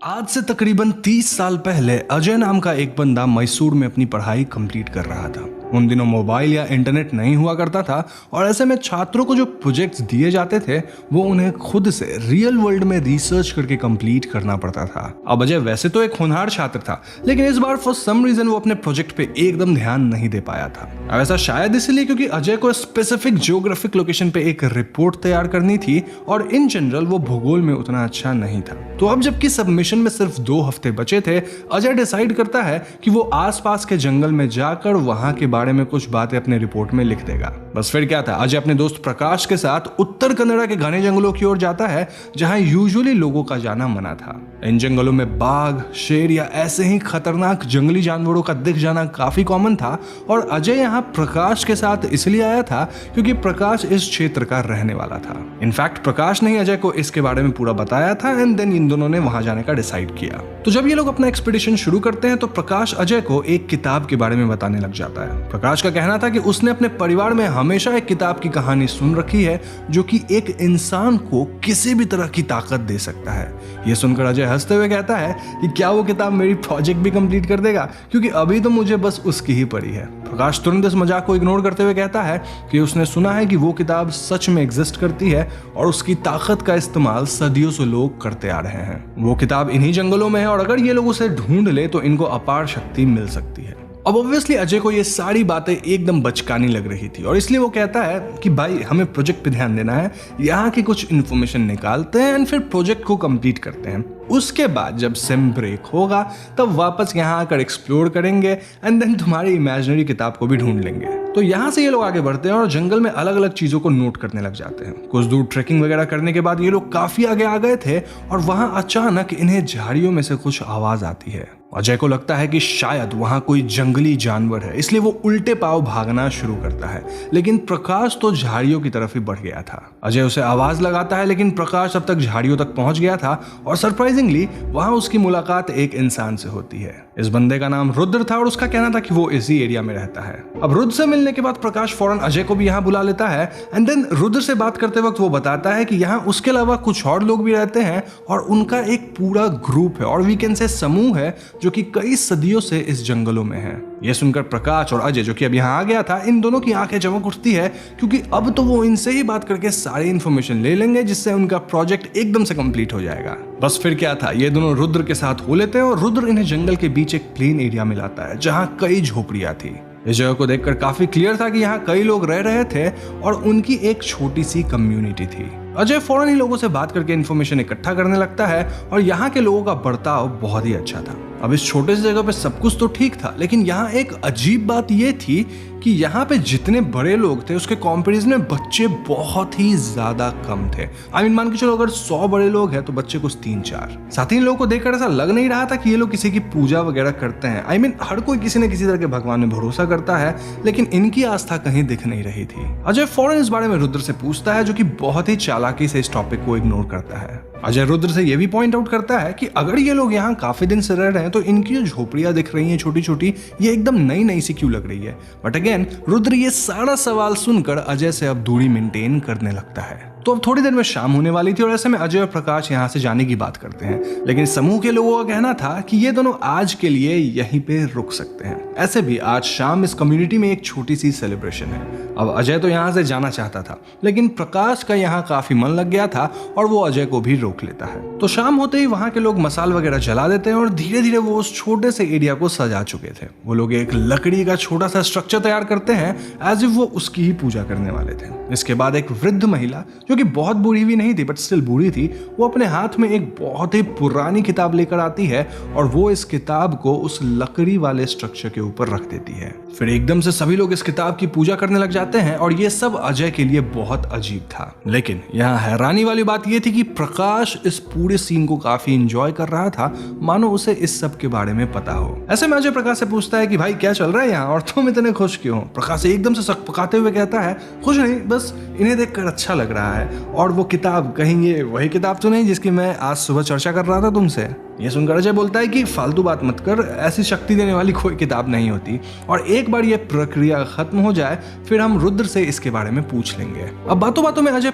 आज से तकरीबन 30 साल पहले अजय नाम का एक बंदा मैसूर में अपनी पढ़ाई कंप्लीट कर रहा था। उन दिनों मोबाइल या इंटरनेट नहीं हुआ करता था और ऐसे में छात्रों को जो प्रोजेक्ट्स दिए जाते थे वो उन्हें खुद से रियल वर्ल्ड में रिसर्च करके कंप्लीट करना पड़ता था। अब अजय वैसे तो एक होनहार छात्र था, लेकिन इस बार फॉर सम रीजन वो अपने प्रोजेक्ट पे एकदम ध्यान नहीं दे पाया था। अब ऐसा शायद इसलिए क्योंकि अजय को स्पेसिफिक जियोग्राफिक लोकेशन पे एक रिपोर्ट तैयार करनी थी और इन जनरल वो भूगोल में उतना अच्छा नहीं था। तो अब जबकि सबमिशन में सिर्फ 2 हफ्ते बचे थे, अजय डिसाइड करता है कि वो आसपास के जंगल में जाकर वहां के बारे में कुछ बातें अपने रिपोर्ट में लिख देगा। बस फिर क्या था, अजय अपने दोस्त प्रकाश के साथ उत्तर कन्नड़ा के घने जंगलों की ओर जाता है जहां यूजुअली लोगों का जाना मना था। इन जंगलों में बाघ, शेर या ऐसे ही खतरनाक जंगली जानवरों का दिख जाना काफी कॉमन था और अजय यहाँ प्रकाश के साथ इसलिए आया था क्योंकि प्रकाश इस क्षेत्र का रहने वाला था। इनफैक्ट प्रकाश ने अजय को इसके बारे में पूरा बताया था एंड देन इन दोनों ने वहां जाने का डिसाइड किया। तो जब ये लोग अपना एक्सपीडिशन शुरू करते हैं तो प्रकाश अजय को एक किताब के बारे में बताने लग जाता है। प्रकाश का कहना था कि उसने अपने परिवार में हमेशा एक किताब की कहानी सुन रखी है जो कि एक इंसान को किसी भी तरह की ताकत दे सकता है। यह सुनकर अजय हंसते हुए कहता है कि क्या वो किताब मेरी प्रोजेक्ट भी कंप्लीट कर देगा, क्योंकि अभी तो मुझे बस उसकी ही पड़ी है। प्रकाश तुरंत इस मजाक को इग्नोर करते हुए कहता है कि उसने सुना है कि वो किताब सच में एग्जिस्ट करती है और उसकी ताकत का इस्तेमाल सदियों से लोग करते आ रहे हैं। वो किताब इन्हीं जंगलों में है और अगर ये लोग उसे ढूंढ ले तो इनको अपार शक्ति मिल सकती है। अब ऑब्वियसली अजय को ये सारी बातें एकदम बचकानी लग रही थी और इसलिए वो कहता है कि भाई हमें प्रोजेक्ट पे ध्यान देना है, यहाँ की कुछ इन्फॉर्मेशन निकालते हैं एंड फिर प्रोजेक्ट को कंप्लीट करते हैं। उसके बाद जब सिम ब्रेक होगा तब वापस यहाँ आकर एक्सप्लोर करेंगे एंड देन तुम्हारी इमेजिनरी किताब को भी ढूंढ लेंगे। तो यहाँ से ये लोग आगे बढ़ते हैं और जंगल में अलग अलग चीजों को नोट करने लग जाते हैं। कुछ दूर ट्रेकिंग वगैरह करने के बाद ये लोग काफी आगे आ गए थे और वहां अचानक इन्हें झाड़ियों में से कुछ आवाज आती है। अजय को लगता है कि शायद वहां कोई जंगली जानवर है, इसलिए वो उल्टे पांव भागना शुरू करता है, लेकिन प्रकाश तो झाड़ियों की तरफ ही बढ़ गया था। अजय उसे आवाज लगाता है लेकिन प्रकाश अब तक झाड़ियों तक पहुंच गया था और सरप्राइजिंगली वहां उसकी मुलाकात एक इंसान से होती है। इस बंदे का नाम रुद्र था और उसका कहना था कि वो इसी एरिया में रहता है। अब रुद्र से मिलने के बाद प्रकाश फौरन अजय को भी यहाँ बुला लेता है एंड देन रुद्र से बात करते वक्त वो बताता है कि यहाँ उसके अलावा कुछ और लोग भी रहते हैं और उनका एक पूरा ग्रुप है और वी कैन से समूह है जो कि कई सदियों से इस जंगलों में है। यह सुनकर प्रकाश और अजय जो कि अब यहाँ आ गया था, इन दोनों की आंखें चमक उठती है क्योंकि अब तो वो इनसे ही बात करके सारी इन्फॉर्मेशन ले लेंगे जिससे उनका प्रोजेक्ट एकदम से कंप्लीट हो जाएगा। बस फिर क्या था, ये दोनों रुद्र के साथ हो लेते हैं और रुद्र इन्हें जंगल के बीच एक प्लेन एरिया में लाता है जहाँ कई झोपड़ियां थी। इस जगह को देखकर काफी क्लियर था कि यहाँ कई लोग रह रहे थे और उनकी एक छोटी सी कम्युनिटी थी। अजय फौरन ही लोगों से बात करके इन्फॉर्मेशन इकट्ठा करने लगता है और यहाँ के लोगों का बर्ताव बहुत ही अच्छा था। अब इस छोटे से जगह पे सब कुछ तो ठीक था, लेकिन यहाँ एक अजीब बात ये थी कि यहाँ पे जितने बड़े लोग थे उसके कंपैरिजन में बच्चे बहुत ही ज्यादा कम थे। मान के चलो अगर 100 बड़े लोग हैं तो बच्चे कुछ 3-4। साथ ही इन लोगों को देखकर ऐसा लग नहीं रहा था कि ये लोग किसी की पूजा वगैरह करते हैं। हर कोई किसी न किसी तरह के भगवान में भरोसा करता है, लेकिन इनकी आस्था कहीं दिख नहीं रही थी। अजय फौरन इस बारे में रुद्र से पूछता है, जो कि बहुत ही चालाकी से इस टॉपिक को इग्नोर करता है। अजय रुद्र से ये भी पॉइंट आउट करता है कि अगर ये लोग यहाँ काफी दिन से रह रहे हैं तो इनकी जो झोपड़ियां दिख रही हैं छोटी छोटी, ये एकदम नई नई सी क्यों लग रही है। बट अगेन रुद्र ये सारा सवाल सुनकर अजय से अब दूरी मेंटेन करने लगता है। तो अब थोड़ी देर में शाम होने वाली थी और ऐसे में अजय और प्रकाश यहाँ से जाने की बात करते हैं, लेकिन समूह के लोगों का कहना था कि ये दोनों आज के लिए यहीं पे रुक सकते हैं। ऐसे भी आज शाम इस कम्युनिटी में एक छोटी सी सेलिब्रेशन है। अब अजय तो यहाँ से जाना चाहता था, लेकिन प्रकाश का यहाँ काफी मन लग गया था और वो अजय को भी रोक लेता है। तो शाम होते ही वहाँ के लोग मसाल वगैरह जला देते हैं और धीरे धीरे वो उस छोटे से एरिया को सजा चुके थे। वो लोग एक लकड़ी का छोटा सा स्ट्रक्चर तैयार करते हैं एज इफ वो उसकी ही पूजा करने वाले थे। इसके बाद एक वृद्ध महिला, जो कि बहुत बूढ़ी भी नहीं थी बट स्टिल बूढ़ी थी, वो अपने हाथ में एक बहुत ही पुरानी किताब लेकर आती है और वो इस किताब को उस लकड़ी वाले स्ट्रक्चर के ऊपर रख देती है। फिर एकदम से सभी लोग इस किताब की पूजा करने लग जाते हैं और ये सब अजय के लिए बहुत अजीब था। लेकिन यहाँ हैरानी वाली बात ये थी कि प्रकाश इस पूरे सीन को काफी एंजॉय कर रहा था, मानो उसे इस सब के बारे में पता हो। ऐसे में अजय प्रकाश से पूछता है कि भाई क्या चल रहा है यहाँ और तुम इतने खुश क्यों हो। प्रकाश एकदम से सकपकाते हुए कहता है, कुछ नहीं, बस इन्हें देखकर अच्छा लग रहा है। और वो किताब, कहीं ये वही किताब तो नहीं जिसकी मैं आज सुबह चर्चा कर रहा था तुमसे। ये सुनकर अजय बोलता है कि फालतू बात मत कर, ऐसी शक्ति देने वाली कोई किताब नहीं होती, और एक बार ये प्रक्रिया खत्म हो जाए फिर हम रुद्र से इसके बारे में पूछ लेंगे। अब बातों बातों में अजय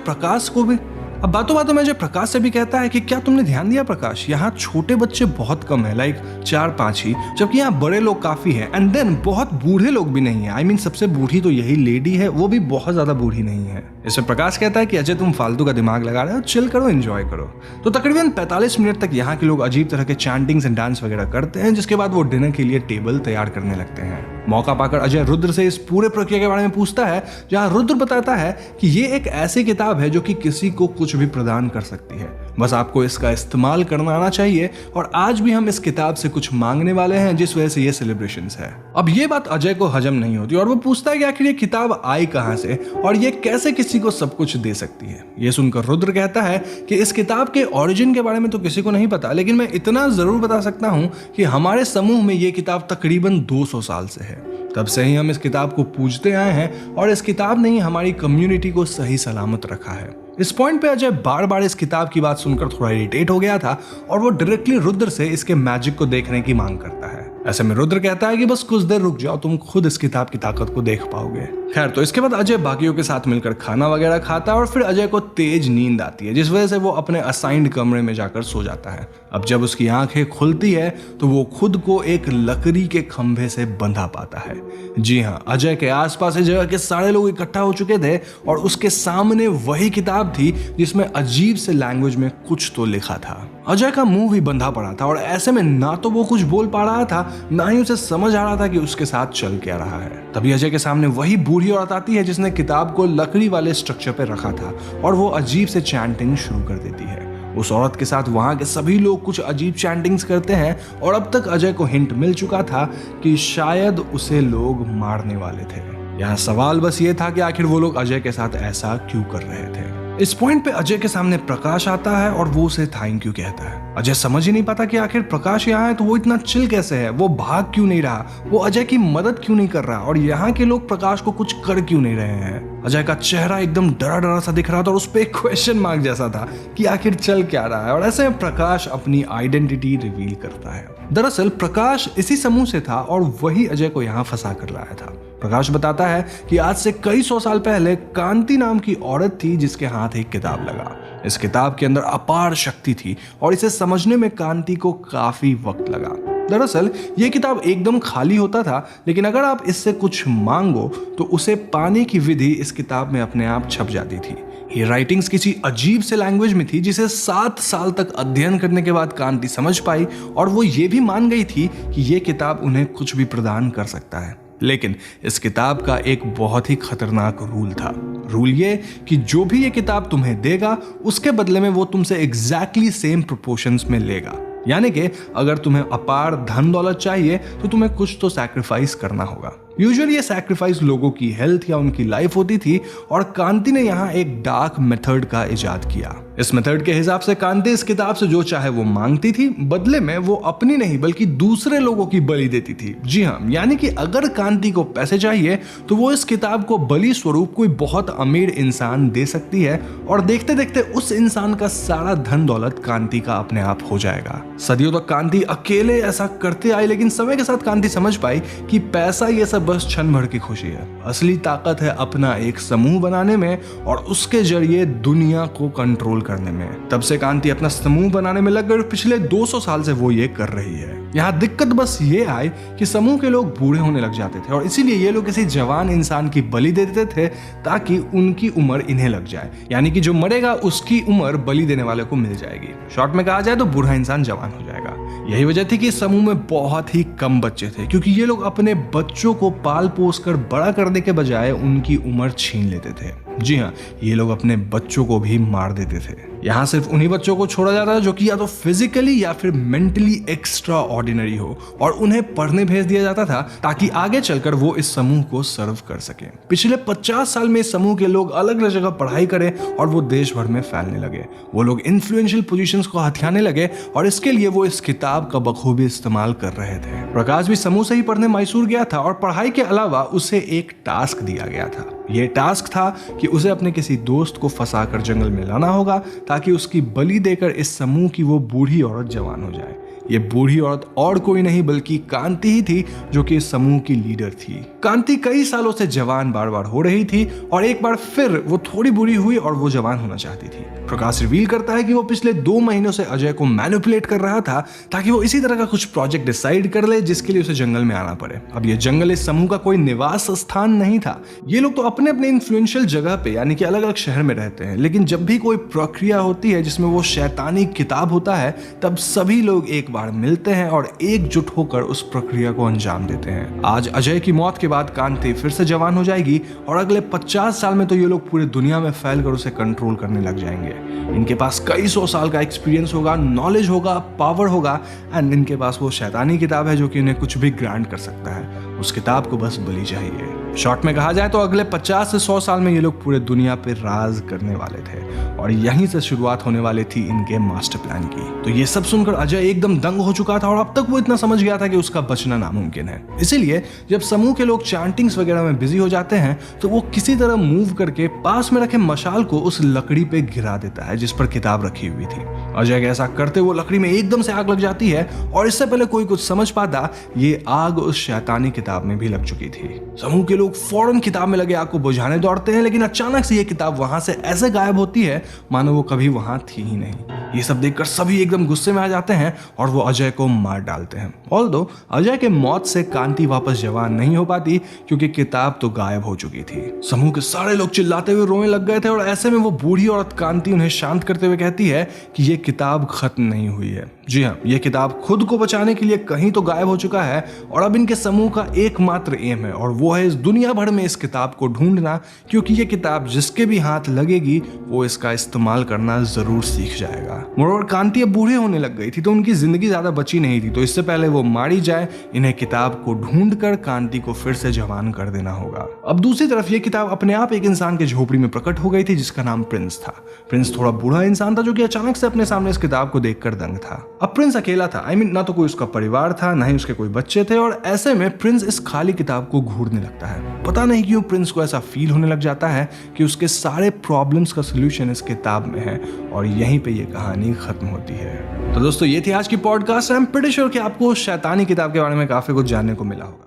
प्रकाश से भी कहता है कि क्या तुमने ध्यान दिया प्रकाश, यहाँ छोटे बच्चे बहुत कम है, लाइक 4-5 ही, जबकि यहाँ बड़े लोग काफी हैं। एंड देन बहुत बूढ़े लोग भी नहीं है। सबसे बूढ़ी तो यही लेडी है, वो भी बहुत ज्यादा बूढ़ी नहीं है। इसमें प्रकाश कहता है कि अजय तुम फालतू का दिमाग लगा रहे हो, चिल करो, एंजॉय करो। तो तकरीबन 45 मिनट तक यहाँ के लोग अजीब तरह के चैंटिंग्स एंड डांस वगैरह करते हैं, जिसके बाद वो डिनर के लिए टेबल तैयार करने लगते हैं। मौका पाकर अजय रुद्र से इस पूरे प्रक्रिया के बारे में पूछता है, जहाँ रुद्र बताता है कि ये एक ऐसी किताब है जो कि किसी को कुछ भी प्रदान कर सकती है, बस आपको इसका इस्तेमाल करना आना चाहिए। और आज भी हम इस किताब से कुछ मांगने वाले हैं, जिस वजह से ये सेलिब्रेशंस है। अब ये बात अजय को हजम नहीं होती और वो पूछता है कि आखिर ये किताब आई कहां से और ये कैसे किसी को सब कुछ दे सकती है। ये सुनकर रुद्र कहता है कि इस किताब के ओरिजिन के बारे में तो किसी को नहीं पता, लेकिन मैं इतना जरूर बता सकता हूं कि हमारे समूह में ये किताब तकरीबन 200 साल से है। तब से ही हम इस किताब को पूजते आए हैं और इस किताब ने ही हमारी कम्युनिटी को सही सलामत रखा है। इस पॉइंट पे अजय बार बार इस किताब की बात सुनकर थोड़ा इरिटेट हो गया था और वो डायरेक्टली रुद्र से इसके मैजिक को देखने की मांग करता है। ऐसे में रुद्र कहता है कि बस कुछ देर रुक जाओ, तुम खुद इस किताब की ताकत को देख पाओगे। खैर, तो इसके बाद अजय बाकियों के साथ मिलकर खाना वगैरह खाता है और फिर अजय को तेज नींद आती है, जिस वजह से वो अपने असाइंड कमरे में जाकर सो जाता है। अब जब उसकी आंखें खुलती है तो वो खुद को एक लकड़ी के खंभे से बंधा पाता है। जी हाँ, अजय के आसपास इस जगह के सारे लोग इकट्ठा हो चुके थे और उसके सामने वही किताब थी जिसमें अजीब से लैंग्वेज में कुछ तो लिखा था। अजय का मुंह भी बंधा पड़ा था और ऐसे में ना तो वो कुछ बोल पा रहा था, ना ही उसे समझ आ रहा था कि उसके साथ चल क्या रहा है। तभी अजय के सामने वही बूढ़ी औरत आती है जिसने किताब को लकड़ी वाले स्ट्रक्चर पे रखा था और वो अजीब से चैंटिंग शुरू कर देती है। उस औरत के साथ वहां के सभी लोग कुछ अजीब चैंटिंग्स करते हैं और अब तक अजय को हिंट मिल चुका था कि शायद उसे लोग मारने वाले थे। यहाँ सवाल बस ये था कि आखिर वो लोग अजय के साथ ऐसा क्यों कर रहे थे। इस पॉइंट पे अजय के सामने प्रकाश आता है और वो उसे थैंक यू कहता है। अजय समझ ही नहीं पाता कि आखिर प्रकाश यहाँ है तो वो इतना चिल कैसे है, वो भाग क्यों नहीं रहा, वो अजय की मदद क्यों नहीं कर रहा और यहाँ के लोग प्रकाश को कुछ कर क्यों नहीं रहे हैं। अजय का चेहरा एकदम डरा डरा सा दिख रहा था और उस पर एक क्वेश्चन मार्क जैसा था कि आखिर चल क्या रहा है। और ऐसे में प्रकाश अपनी आइडेंटिटी रिवील करता है। दरअसल प्रकाश इसी समूह से था और वही अजय को यहाँ फंसा कर लाया था। प्रकाश बताता है कि आज से कई 100 साल पहले कांति नाम की औरत थी जिसके हाथ एक किताब लगा। इस किताब के अंदर अपार शक्ति थी और इसे समझने में कांति को काफी वक्त लगा। दरअसल ये किताब एकदम खाली होता था, लेकिन अगर आप इससे कुछ मांगो तो उसे पाने की विधि इस किताब में अपने आप छप जाती थी। ये राइटिंग्स किसी अजीब से लैंग्वेज में थी जिसे 7 साल तक अध्ययन करने के बाद कांति समझ पाई और वो ये भी मान गई थी कि ये किताब उन्हें कुछ भी प्रदान कर सकता है। लेकिन इस किताब का एक बहुत ही खतरनाक रूल था। रूल ये कि जो भी ये किताब तुम्हें देगा उसके बदले में वो तुमसे एग्जैक्टली सेम प्रोपोर्शंस में लेगा। यानी कि अगर तुम्हें अपार धन दौलत चाहिए तो तुम्हें कुछ तो सैक्रिफाइस करना होगा। यूजुअली ये सैक्रिफाइस लोगों की हेल्थ या उनकी लाइफ होती थी और कांति ने यहाँ एक डार्क मेथड का इजाद किया। इस मेथड के हिसाब से कांति इस किताब से जो चाहे वो मांगती थी, बदले में वो अपनी नहीं बल्कि दूसरे लोगों की बलि देती थी। जी हाँ, यानी कि अगर कांति को पैसे चाहिए तो वो इस किताब को बलि स्वरूप कोई बहुत अमीर इंसान दे सकती है और देखते देखते उस इंसान का सारा धन दौलत कांति का अपने आप हो जाएगा। सदियों तक कांति अकेले ऐसा करते आई, लेकिन समय के साथ कांति समझ पाई कि पैसा ये सब बस क्षण भर की खुशी है। असली ताकत है अपना एक समूह बनाने में और उसके जरिए दुनिया को कंट्रोल करने में। तब से कांति अपना समूह बनाने में लग गई और पिछले 200 साल से वो ये कर रही है। यहाँ दिक्कत बस ये आई कि समूह के लोग बूढ़े होने लग जाते थे और इसीलिए ये लोग किसी जवान इंसान की बलि दे देते थे ताकि उनकी उम्र इन्हें लग जाए, यानी कि जो मरेगा उसकी उम्र बलि देने वाले को मिल जाएगी। शॉर्ट में कहा जाए तो बूढ़ा इंसान जवान हो जाएगा। यही वजह थी कि इस समूह में बहुत ही कम बच्चे थे, क्योंकि ये लोग अपने बच्चों को पाल पोस कर बड़ा करने के बजाय उनकी उम्र छीन लेते थे। जी हाँ, ये लोग अपने बच्चों को भी मार देते थे। यहाँ सिर्फ उन्हीं बच्चों को छोड़ा जाता था जो कि या तो फिजिकली या फिर मेंटली एक्स्ट्रा ऑर्डिनरी हो और उन्हें पढ़ने भेज दिया जाता था ताकि आगे चलकर वो इस समूह को सर्व कर सके। पिछले 50 साल में इस समूह के लोग अलग अलग जगह पढ़ाई करें और वो देश भर में फैलने लगे। वो लोग इन्फ्लुएंशियल पोजीशंस को हथियाने लगे और इसके लिए वो इस किताब का बखूबी इस्तेमाल कर रहे थे। प्रकाश भी समूह से ही पढ़ने मैसूर गया था और पढ़ाई के अलावा उसे एक टास्क दिया गया था। ये टास्क था कि उसे अपने किसी दोस्त को फंसाकर जंगल में लाना होगा ताकि उसकी बलि देकर इस समूह की वो बूढ़ी औरत जवान हो जाए। ये बूढ़ी औरत और कोई नहीं बल्कि कांति ही थी, जो कि इस समूह की लीडर थी। कांति कई सालों से जवान बार बार हो रही थी और एक बार फिर वो थोड़ी बुरी हुई और वो जवान होना चाहती थी। प्रकाश रिवील करता है कि वो पिछले 2 महीनों से अजय को मैनिपुलेट कर रहा था ताकि वो इसी तरह का कुछ प्रोजेक्ट डिसाइड कर ले जिसके लिए उसे जंगल में आना पड़े। अब ये जंगल इस समूह का कोई निवास स्थान नहीं था। ये लोग तो अपने अपने इन्फ्लुएंशियल जगह पे यानी कि अलग अलग शहर में रहते हैं, लेकिन जब भी कोई प्रक्रिया होती है जिसमें वो शैतानी किताब होता है तब सभी लोग एक बार मिलते हैं और एकजुट होकर उस प्रक्रिया को अंजाम देते हैं। आज अजय की मौत के बाद कांति फिर से जवान हो जाएगी और अगले 50 साल में तो ये लोग पूरी दुनिया में फैलकर उसे कंट्रोल करने लग जाएंगे। इनके पास कई 100 साल का एक्सपीरियंस होगा, नॉलेज होगा, पावर होगा एंड इनके पास वो शैतानी किताब है जो कि इन्हें कुछ भी ग्रांट कर सकता है। उस किताब को बस बलि चाहिए। शॉर्ट में कहा जाए तो अगले 50 से 100 साल में ये लोग पूरे दुनिया पे राज करने वाले थे और यहीं से शुरुआत होने वाली थी इनके मास्टर प्लान की। तो ये सब सुनकर अजय एकदम दंग हो चुका था और अब तक वो इतना समझ गया था कि उसका बचना नामुमकिन है। इसीलिए जब समूह के लोग चैंटिंग्स वगैरह में बिजी हो जाते हैं तो वो किसी तरह मूव करके पास में रखे मशाल को उस लकड़ी पे गिरा देता है जिस पर किताब रखी हुई थी। अजय के ऐसा करते वो लकड़ी में एकदम से आग लग जाती है और इससे पहले कोई कुछ समझ पाता ये आग उस शैतानी किताब में भी लग चुकी थी। समूह के लोग फौरन किताब में लगे आग को बुझाने दौड़ते हैं, लेकिन अचानक से ये किताब वहां से ऐसे गायब होती है मानो वो कभी वहां थी ही नहीं। ये सब देखकर सभी एकदम गुस्से में आ जाते हैं और वो अजय को मार डालते हैं। ऑल्दो अजय के मौत से कांति वापस जवान नहीं हो पाती क्योंकि किताब तो गायब हो चुकी थी। समूह के सारे लोग चिल्लाते हुए रोने लग गए थे और ऐसे में वो बूढ़ी औरत कांति उन्हें शांत करते हुए कहती है कि ये किताब खत्म नहीं हुई है। जी हाँ, ये किताब खुद को बचाने के लिए कहीं तो गायब हो चुका है और अब इनके समूह का एकमात्र एम है और वो है इस दुनिया भर में इस किताब को ढूंढना, क्योंकि ये किताब जिसके भी हाथ लगेगी वो इसका इस्तेमाल करना जरूर सीख जाएगा। मोरोवर कांति अब बूढ़े होने लग गई थी तो उनकी जिंदगी ज्यादा बची नहीं थी, तो इससे पहले वो मारी जाए इन्हें किताब को ढूंढकर कांति को फिर से जवान कर देना होगा। अब दूसरी तरफ ये किताब अपने आप एक इंसान के झोपड़ी में प्रकट हो गई थी जिसका नाम प्रिंस था। प्रिंस थोड़ा बूढ़ा इंसान था जो कि अचानक से अपने सामने इस किताब को देखकर दंग था। अब प्रिंस अकेला था, ना तो कोई उसका परिवार था ना ही उसके कोई बच्चे थे और ऐसे में प्रिंस इस खाली किताब को घूरने लगता है। पता नहीं क्यों प्रिंस को ऐसा फील होने लग जाता है कि उसके सारे प्रॉब्लम्स का सलूशन इस किताब में है और यहीं पे ये कहानी खत्म होती है। तो दोस्तों ये थी आज की podcast. I am pretty sure कि आपको शैतानी किताब के बारे में काफी कुछ जानने को मिला होगा।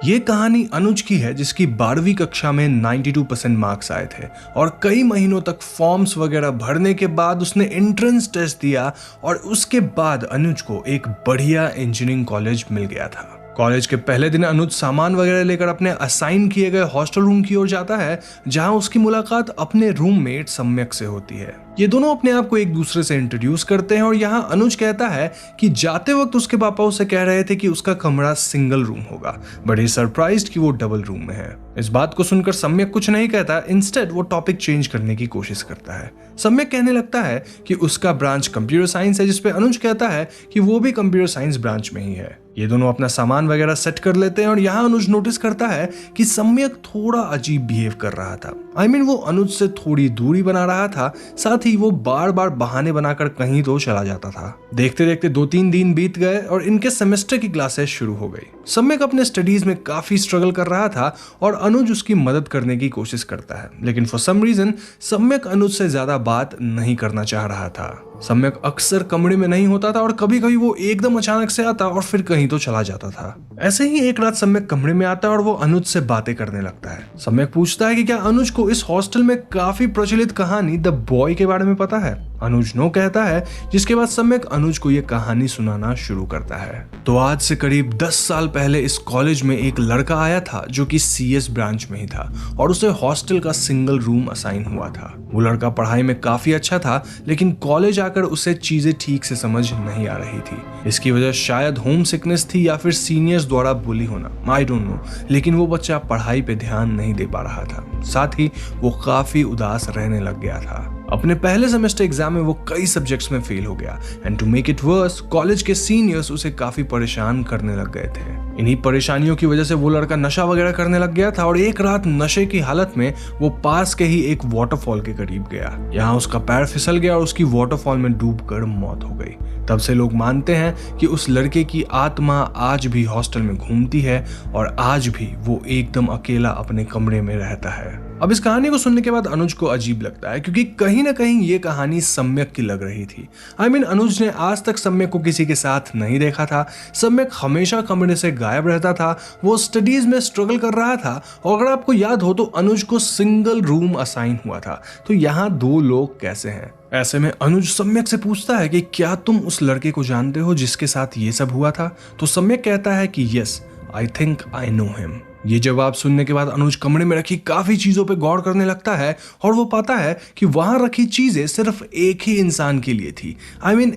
ये कहानी अनुज की है जिसकी 12वीं कक्षा में 92% मार्क्स आए थे और कई महीनों तक फॉर्म्स वगैरह भरने के बाद उसने एंट्रेंस टेस्ट दिया और उसके बाद अनुज को एक बढ़िया इंजीनियरिंग कॉलेज मिल गया था। कॉलेज के पहले दिन अनुज सामान वगैरह लेकर अपने असाइन किए गए हॉस्टल रूम की ओर जाता है जहां उसकी मुलाकात अपने रूममेट सम्यक से होती है। ये दोनों अपने आप को एक दूसरे से इंट्रोड्यूस करते हैं और यहाँ अनुज कहता है कि जाते वक्त उसके पापा उसे कह रहे थे कि उसका कमरा सिंगल रूम होगा, बट ही सरप्राइज्ड कि वो डबल रूम में है। इस बात को सुनकर सम्यक कुछ नहीं कहता, इंस्टेड वो टॉपिक चेंज करने की कोशिश करता है। सम्यक कहने लगता है कि उसका ब्रांच कंप्यूटर साइंस है, जिसपे अनुज कहता है कि वो भी कंप्यूटर साइंस ब्रांच में ही है। ये दोनों अपना सामान वगैरह सेट कर लेते हैं और यहाँ अनुज नोटिस करता है कि सम्यक थोड़ा अजीब बिहेव कर रहा था। वो अनुज से थोड़ी दूरी बना रहा था, साथ ही वो बार बार बहाने बनाकर कहीं तो चला जाता था। देखते देखते 2-3 दिन बीत गए और इनके सेमेस्टर की क्लासेस शुरू हो गई। सम्यक अपने स्टडीज में काफी स्ट्रगल कर रहा था और अनुज उसकी मदद करने की कोशिश करता है, लेकिन फॉर सम रीजन सम्यक अनुज से ज्यादा बात नहीं करना चाह रहा था। सम्यक अक्सर कमरे में नहीं होता था और कभी कभी वो एकदम अचानक से आता और फिर कहीं तो चला जाता था। ऐसे ही एक रात सम्यक कमरे में आता है और वो अनुज से बातें करने लगता है। सम्यक पूछता है कि क्या अनुज को इस हॉस्टल में काफी प्रचलित कहानी द बॉय के बारे में पता है। अनुज नो कहता है, जिसके बाद सम्यक अनुज को ये कहानी सुनाना शुरू करता है। तो आज से करीब 10 साल पहले इस कॉलेज में एक लड़का आया था जो कि CS ब्रांच में ही था और उसे हॉस्टल का सिंगल रूम असाइन हुआ था। वो लड़का पढ़ाई में काफी अच्छा था, लेकिन कॉलेज आकर उसे चीजें ठीक से समझ नहीं आ रही थी। इसकी वजह शायद होम सिकनेस थी या फिर सीनियर्स द्वारा बुली होना, आई डोंट नो, लेकिन वो बच्चा पढ़ाई पे ध्यान नहीं दे पा रहा था। साथ ही वो काफी उदास रहने लग गया था। अपने पहले सेमेस्टर एग्जाम में वो कई सब्जेक्ट्स में फेल हो गया and to make it worse college के सीनियर्स उसे काफी परेशान करने लग गए थे। इन्हीं परेशानियों की वजह से वो लड़का नशा वगैरह करने लग गया था और एक रात नशे की हालत में वो पास के ही एक वाटरफॉल के करीब गया। यहाँ उसका पैर फिसल गया और उसकी वाटरफॉल में डूबकर मौत हो गई। तब से लोग मानते हैं कि उस लड़के की आत्मा आज भी हॉस्टल में घूमती है और आज भी वो एकदम अकेला अपने कमरे में रहता है। अब इस कहानी को सुनने के बाद अनुज को अजीब लगता है, क्योंकि कहीं ना कहीं ये कहानी सम्यक की लग रही थी। अनुज ने आज तक सम्यक को किसी के साथ नहीं देखा था। सम्यक हमेशा कमरे से गायब रहता था, वो स्टडीज में स्ट्रगल कर रहा था और अगर आपको याद हो तो अनुज को सिंगल रूम असाइन हुआ था। तो यहाँ 2 लोग कैसे हैं? ऐसे में अनुज सम्यक से पूछता है कि क्या तुम उस लड़के को जानते हो जिसके साथ ये सब हुआ था? तो सम्यक कहता है कि yes, I think I know him. ये जवाब सुनने के बाद अनुज कमरे में रखी काफी चीजों पे गौर करने लगता है और वो पाता है कि वहां रखी चीजें सिर्फ एक ही इंसान के लिए थी।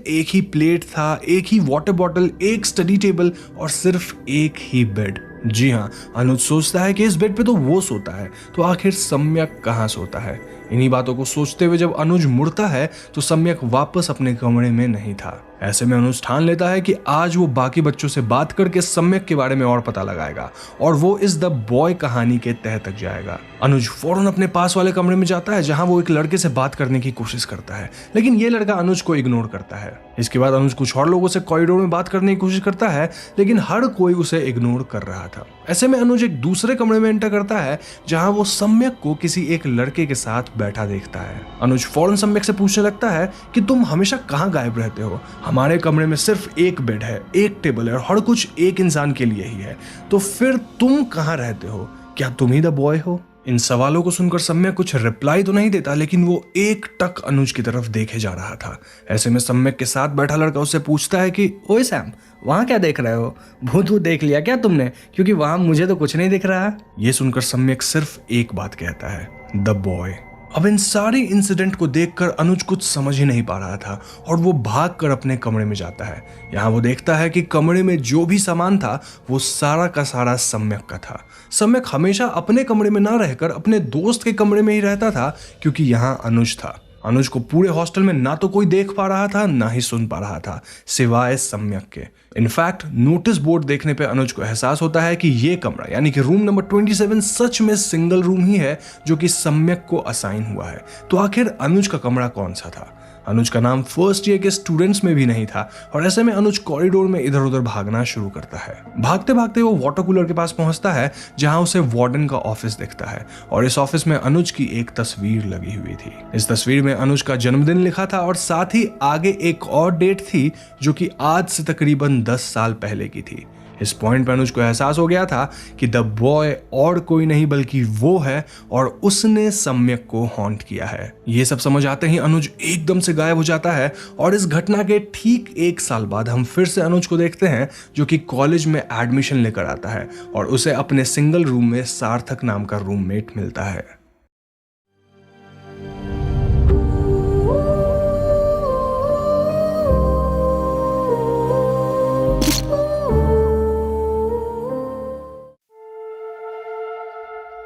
एक ही प्लेट था, एक ही वाटर बॉटल, एक स्टडी टेबल और सिर्फ एक ही बेड। जी हाँ, अनुज सोचता है कि इस बेड पे तो वो सोता है, तो आखिर सम्यक कहाँ सोता है? इन्हीं बातों को सोचते हुए जब अनुज मुड़ता है तो सम्यक वापस अपने कमरे में नहीं था। ऐसे में अनुज ठान लेता है कि आज वो बाकी बच्चों से बात करके सम्यक के बारे में और पता लगाएगा और वो इस द बॉय कहानी के तह तक जाएगा। अनुज फौरन अपने पास वाले कमरे में जाता है जहां वो एक लड़के से बात करने की कोशिश करता है, लेकिन ये लड़का अनुज को इग्नोर करता है। इसके बाद अनुज कुछ और लोगों से कॉरिडोर में बात करने की कोशिश करता है, लेकिन हर कोई उसे इग्नोर कर रहा था। ऐसे में अनुज एक दूसरे कमरे में एंटर करता है जहां वो सम्यक को किसी एक लड़के के साथ बैठा देखता है। अनुज फौरन सम्यक से पूछने लगता है कि तुम हमेशा कहाँ गायब रहते हो? हमारे कमरे में सिर्फ एक बेड है, एक टेबल है और हर कुछ एक इंसान के लिए ही है, तो फिर तुम कहाँ रहते हो? क्या तुम ही द बॉय हो? इन सवालों को सुनकर सम्यक कुछ रिप्लाई तो नहीं देता, लेकिन वो एक टक अनुज की तरफ देखे जा रहा था। ऐसे में सम्यक के साथ बैठा लड़का उससे पूछता है कि ओए सैम, वहाँ क्या देख रहे हो? भूत देख लिया क्या तुमने? क्योंकि वहाँ मुझे तो कुछ नहीं दिख रहा। ये सुनकर सम्यक सिर्फ एक बात कहता है, द बॉय। अब इन सारी इंसिडेंट को देखकर अनुज कुछ समझ ही नहीं पा रहा था और वो भागकर अपने कमरे में जाता है। यहाँ वो देखता है कि कमरे में जो भी सामान था वो सारा का सारा सम्यक का था। सम्यक हमेशा अपने कमरे में ना रहकर अपने दोस्त के कमरे में ही रहता था, क्योंकि यहाँ अनुज था। अनुज को पूरे हॉस्टल में ना तो कोई देख पा रहा था ना ही सुन पा रहा था, सिवाय सम्यक के। इनफैक्ट नोटिस बोर्ड देखने पे अनुज को एहसास होता है कि ये कमरा यानी कि रूम नंबर 27 सच में सिंगल रूम ही है जो कि सम्यक को असाइन हुआ है। तो आखिर अनुज का कमरा कौन सा था? अनुज का नाम फर्स्ट ईयर के स्टूडेंट्स में भी नहीं था और ऐसे में अनुज कॉरिडोर में इधर उधर भागना शुरू करता है। भागते भागते वो वाटर कूलर के पास पहुंचता है जहां उसे वार्डन का ऑफिस दिखता है और इस ऑफिस में अनुज की एक तस्वीर लगी हुई थी। इस तस्वीर में अनुज का जन्मदिन लिखा था और साथ ही आगे एक और डेट थी जो कि आज से तकरीबन 10 साल पहले की थी। इस पॉइंट पर अनुज को एहसास हो गया था कि द बॉय और कोई नहीं बल्कि वो है और उसने सम्यक को हॉन्ट किया है। ये सब समझ आते ही अनुज एकदम से गायब हो जाता है और इस घटना के ठीक 1 साल बाद हम फिर से अनुज को देखते हैं जो कि कॉलेज में एडमिशन लेकर आता है और उसे अपने सिंगल रूम में सार्थक नाम का रूममेट मिलता है।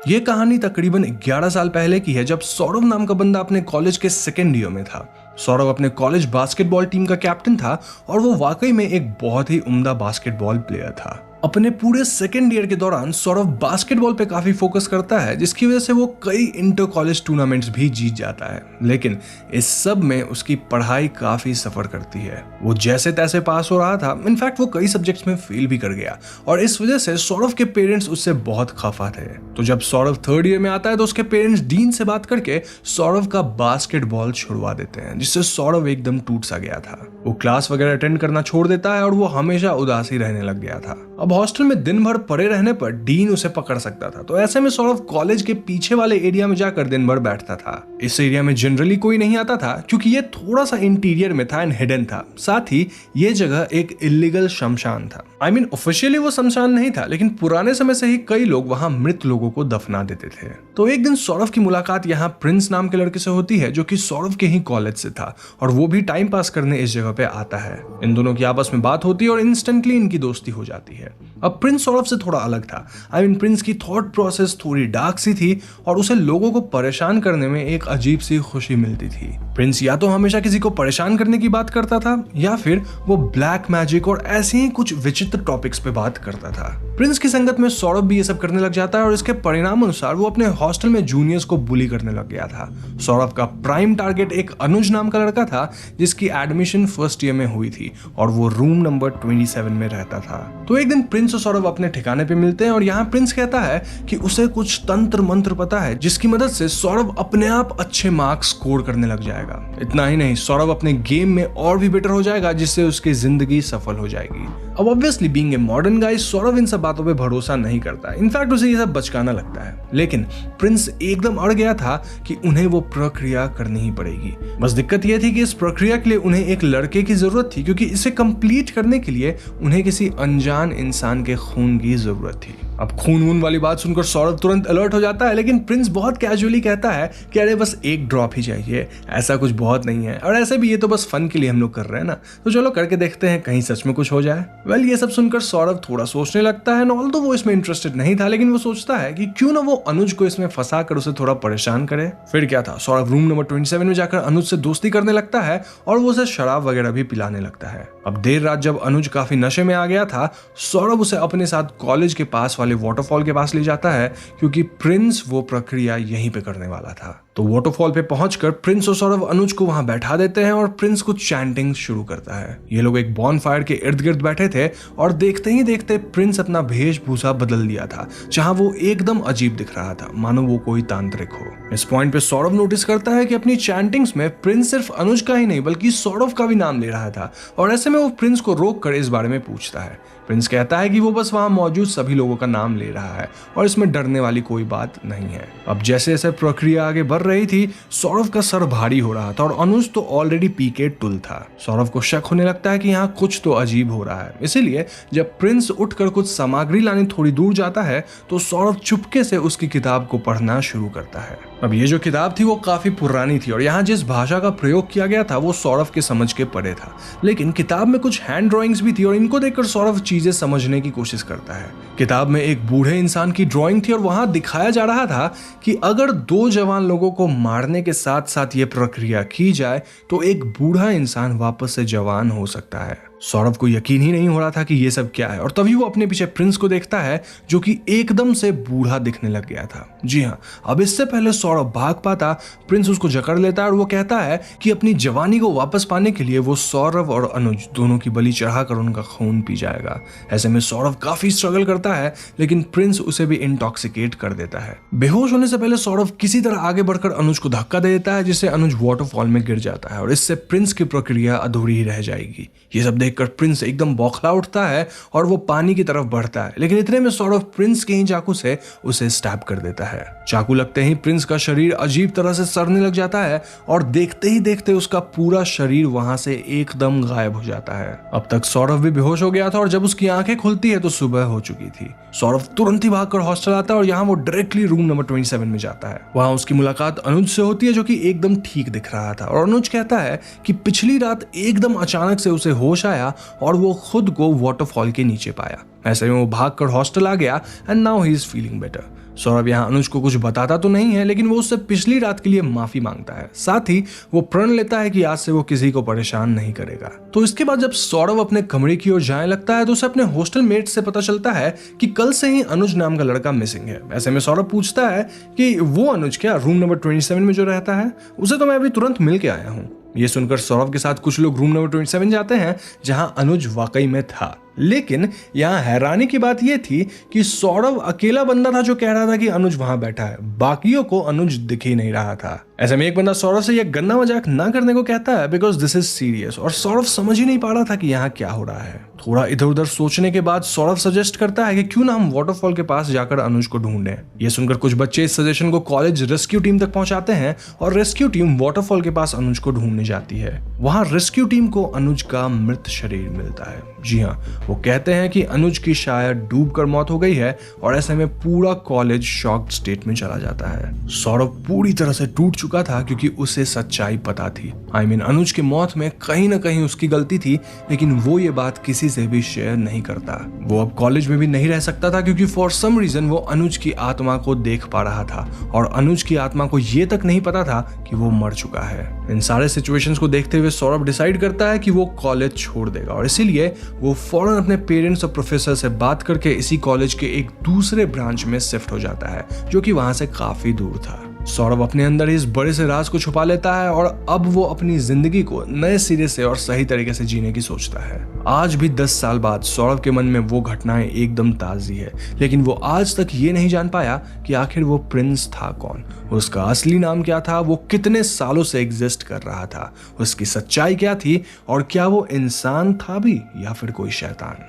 ये कहानी तकरीबन 11 साल पहले की है, जब सौरभ नाम का बंदा अपने कॉलेज के सेकेंड ईयर में था। सौरभ अपने कॉलेज बास्केटबॉल टीम का कैप्टन था और वो वाकई में एक बहुत ही उम्दा बास्केटबॉल प्लेयर था। अपने पूरे सेकेंड ईयर के दौरान सौरभ बास्केटबॉल पे काफी फोकस करता है, जिसकी वजह से वो कई इंटर कॉलेज टूर्नामेंट्स भी जीत जाता है। लेकिन इस सब में उसकी पढ़ाई काफी सफर करती है। वो जैसे तैसे पास हो रहा था, इनफैक्ट वो कई सब्जेक्ट्स में फेल भी कर गया और इस वजह से सौरभ के पेरेंट्स उससे बहुत खफा थे। तो जब सौरभ थर्ड ईयर में आता है तो उसके पेरेंट्स डीन से बात करके सौरभ का बास्केटबॉल छुड़वा देते हैं, जिससे सौरभ एकदम टूट सा गया था। वो क्लास वगैरह अटेंड करना छोड़ देता है और वो हमेशा उदास ही रहने लग गया था। अब हॉस्टल में दिन भर पड़े रहने पर डीन उसे पकड़ सकता था, तो ऐसे में सौरभ कॉलेज के पीछे वाले एरिया में जाकर दिन भर बैठता था। इस एरिया में जनरली कोई नहीं आता था क्योंकि ये थोड़ा सा इंटीरियर में था एंड हिडन था। साथ ही ये जगह एक इलीगल शमशान था। ऑफिशियली वो शमशान नहीं था, लेकिन पुराने समय से ही कई लोग वहां मृत लोगों को दफना देते थे। तो एक दिन सौरभ की मुलाकात यहाँ प्रिंस नाम के लड़के से होती है, जो कि सौरभ के ही कॉलेज से था और वो भी टाइम पास करने इस जगह पे आता है। इन दोनों की आपस में बात होती है और इंस्टेंटली इनकी दोस्ती हो जाती है। अब प्रिंस सौरभ से थोड़ा अलग था। प्रिंस की थॉट प्रोसेस थोड़ी डार्क सी थी और उसे लोगों को परेशान करने में एक अजीब सी खुशी मिलती थी। प्रिंस या तो हमेशा किसी को परेशान करने की बात करता था या फिर वो ब्लैक मैजिक और ऐसे ही कुछ विचित्र टॉपिक्स पे बात करता था। प्रिंस की संगत में सौरभ भी ये सब करने लग जाता है और इसके परिणाम अनुसार वो अपने हॉस्टल में जूनियर्स को बुली करने लग गया था। सौरभ का प्राइम टारगेट एक अनुज नाम का लड़का था, जिसकी एडमिशन फर्स्ट ईयर में हुई थी और वो रूम नंबर 27 में रहता था। तो एक दिन प्रिंस और सौरभ अपने ठिकाने पे मिलते हैं और यहाँ प्रिंस कहता है कि उसे कुछ तंत्र मंत्र पता है, जिसकी मदद से सौरभ अपने आप अच्छे मार्क्स स्कोर करने लग जाएगा। इतना ही नहीं, सौरभ अपने गेम में और भी बेटर हो जाएगा, जिससे उसकी जिंदगी सफल हो जाएगी। अब ऑब्वियसली बीइंग ए मॉडर्न गाय, सौरभ इन सब बातों पे भरोसा नहीं करता। इनफैक्ट उसे ये सब बचकाना लगता है। लेकिन प्रिंस एकदम अड़ गया था कि उन्हें वो प्रक्रिया करनी ही पड़ेगी। बस दिक्कत यह थी कि इस प्रक्रिया के लिए उन्हें एक लड़के की जरूरत थी, क्योंकि इसे कंप्लीट करने के लिए उन्हें किसी अनजान इंसान के खून की जरूरत थी। अब खून वून वाली बात सुनकर सौरभ तुरंत अलर्ट हो जाता है, लेकिन प्रिंस बहुत कैजुअली कहता है कि अरे बस एक ड्रॉप ही चाहिए, ऐसा कुछ बहुत नहीं है, और ऐसे भी ये तो बस फन के लिए हम लोग कर रहे हैं ना, तो चलो करके देखते हैं, कहीं सच में कुछ हो जाए। वेल, ये सब सुनकर सौरभ थोड़ा सोचने लगता है। ऑल्दो वो इसमें इंटरेस्टेड नहीं था, लेकिन वो सोचता है कि क्यों ना वो अनुज को इसमें फंसा कर उसे थोड़ा परेशान करे। फिर क्या था, सौरभ रूम नंबर 27 में जाकर अनुज से दोस्ती करने लगता है और वो उसे शराब वगैरह भी पिलाने लगता है। अब देर रात जब अनुज काफी नशे में आ गया था, सौरभ उसे अपने साथ कॉलेज के पास वाले वाटरफॉल के पास ले जाता है, क्योंकि प्रिंस वो प्रक्रिया यहीं पे करने वाला था। तो वाटरफॉल पे पहुंचकर प्रिंस और सौरभ अनुज को वहां बैठा देते हैं और प्रिंस कुछ चैंटिंग शुरू करता है। ये लोग एक बॉनफायर के इर्द गिर्द बैठे थे और देखते ही देखते प्रिंस अपना वेशभूषा बदल दिया था, जहां वो एकदम अजीब दिख रहा था, मानो वो कोई तांत्रिक हो। इस पॉइंट पे सौरभ नोटिस करता है कि अपनी चैंटिंग्स में प्रिंस सिर्फ अनुज का ही नहीं बल्कि सौरभ का भी नाम ले रहा था, और ऐसे में वो प्रिंस को रोक कर इस बारे में पूछता है। प्रिंस कहता है कि वो बस वहां मौजूद सभी लोगों का नाम ले रहा है और इसमें डरने वाली कोई बात नहीं है। अब जैसे जैसे प्रक्रिया आगे बढ़ रही थी, सौरभ का सर भारी हो रहा था और अनुज तो ऑलरेडी पी के टुल था। सौरभ को शक होने लगता है कि यहाँ कुछ तो अजीब हो रहा है। इसीलिए जब प्रिंस उठकर कुछ सामग्री लाने थोड़ी दूर जाता है तो सौरभ चुपके से उसकी किताब को पढ़ना शुरू करता है। अब ये जो किताब थी वो काफी पुरानी थी और यहाँ जिस भाषा का प्रयोग किया गया था वो सौरभ के समझ के परे था, लेकिन किताब में कुछ हैंड ड्राइंग्स भी थी और इनको देखकर सौरभ चीजें समझने की कोशिश करता है। किताब में एक बूढ़े इंसान की ड्राइंग थी और वहां दिखाया जा रहा था कि अगर 2 जवान लोगों को मारने के साथ साथ ये प्रक्रिया की जाए तो एक बूढ़ा इंसान वापस से जवान हो सकता है। सौरभ को यकीन ही नहीं हो रहा था कि ये सब क्या है, और तभी वो अपने पीछे प्रिंस को देखता है जो कि एकदम से बूढ़ा दिखने लग गया था। जी हाँ, अब इससे पहले सौरभ भाग पाता, प्रिंस उसको जकड़ लेता है और वो कहता है कि अपनी जवानी को वापस पाने के लिए वो सौरभ और अनुज दोनों की बलि चढ़ाकर उनका खून पी जाएगा। ऐसे में सौरभ काफी स्ट्रगल करता है, लेकिन प्रिंस उसे भी इंटॉक्सिकेट कर देता है। बेहोश होने से पहले सौरभ किसी तरह आगे बढ़कर अनुज को धक्का दे देता है, जिससे अनुज वाटरफॉल में गिर जाता है और इससे प्रिंस की प्रक्रिया अधूरी ही रह जाएगी। ये सब देखकर प्रिंस एकदम बौखला उठता है और वो पानी की तरफ बढ़ता है, लेकिन इतने में सौरभ प्रिंस के ही चाकू से उसे स्टैब कर देता है। चाकू लगते ही प्रिंस का शरीर अजीब तरह से सड़ने लग जाता है और देखते ही देखते उसका पूरा शरीर वहां से एकदम गायब हो जाता है। अब तक सौरभ भी बेहोश हो गया था और जब उसकी आंखें खुलती है तो सुबह हो चुकी थी। सौरभ तुरंत ही भागकर हॉस्टल आता है और यहाँ वो डायरेक्टली रूम नंबर 27 में जाता है। वहां उसकी मुलाकात अनुज से होती है जो कि एकदम ठीक दिख रहा था, और अनुज कहता है कि पिछली रात एकदम अचानक से उसे होश आया और वो खुद को वाटरफॉल के नीचे पाया। ऐसे में वो भागकर हॉस्टल आ गया and now he is feeling better. Saurabh यहाँ अनुज को कुछ बताता तो नहीं है, लेकिन वो उससे पिछली रात के लिए माफी मांगता है। साथ ही वो प्रण लेता है कि आज से वो किसी को परेशान नहीं करेगा। तो इसके बाद जब सौरभ अपने कमरे की ओर जाने लगता है तो उसे अपने हॉस्टल मेट से पता चलता है कि कल से ही अनुज नाम का लड़का मिसिंग है। ऐसे में सौरभ पूछता है कि वो अनुज क्या रूम नंबर 27 में जो रहता है? उसे तो मैं अभी तुरंत मिल के आया हूँ। ये सुनकर सौरभ के साथ कुछ लोग रूम नंबर 27 जाते हैं जहां अनुज वाकई में था। लेकिन यहाँ हैरानी की बात यह थी कि सौरभ अकेला बंदा था जो कह रहा था कि अनुज वहां बैठा है, बाकियों को अनुज दिख ही नहीं रहा था। ऐसे में एक बंदा सौरभ से यह गंदा मजाक ना करने को कहता है बिकॉज दिस इज सीरियस, और सौरभ समझ ही नहीं पा रहा था कि यहाँ क्या हो रहा है। थोड़ा इधर उधर सोचने के बाद सौरभ सजेस्ट करता है कि क्यों ना हम वाटरफॉल के पास जाकर अनुज को ढूंढें। ये सुनकर कुछ बच्चे इस सजेशन को कॉलेज रेस्क्यू टीम तक पहुंचाते हैं और रेस्क्यू टीम वाटरफॉल के पास अनुज को ढूंढने जाती है। वहां रेस्क्यू टीम को अनुज का मृत शरीर मिलता है। जी हाँ, वो कहते हैं कि अनुज की शायद डूबकर मौत हो गई है और ऐसे में पूरा कॉलेज शॉक्ड स्टेट में चला जाता है। सौरभ पूरी तरह से टूट चुका था क्योंकि उसे सच्चाई पता थी। अनुज की मौत में कहीं ना कहीं उसकी गलती थी, लेकिन वो ये बात किसी से भी शेयर नहीं करता। वो अब कॉलेज में भी नहीं रह सकता था क्योंकि फॉर सम रीजन वो अनुज की आत्मा को देख पा रहा था और अनुज की आत्मा को ये तक नहीं पता था कि वो मर चुका है। इन सारे सिचुएशंस को देखते हुए सौरभ डिसाइड करता है कि वो कॉलेज छोड़ देगा और इसीलिए वो फौरन अपने पेरेंट्स और प्रोफेसर से बात करके इसी कॉलेज के एक दूसरे ब्रांच में शिफ्ट हो जाता है जो कि वहां से काफी दूर था। सौरभ अपने अंदर इस बड़े से राज को छुपा लेता है और अब वो अपनी जिंदगी को नए सिरे से और सही तरीके से जीने की सोचता है। आज भी 10 साल बाद सौरभ के मन में वो घटनाएं एकदम ताजी है, लेकिन वो आज तक ये नहीं जान पाया कि आखिर वो प्रिंस था कौन, उसका असली नाम क्या था, वो कितने सालों से एग्जिस्ट कर रहा था, उसकी सच्चाई क्या थी और क्या वो इंसान था भी या फिर कोई शैतान।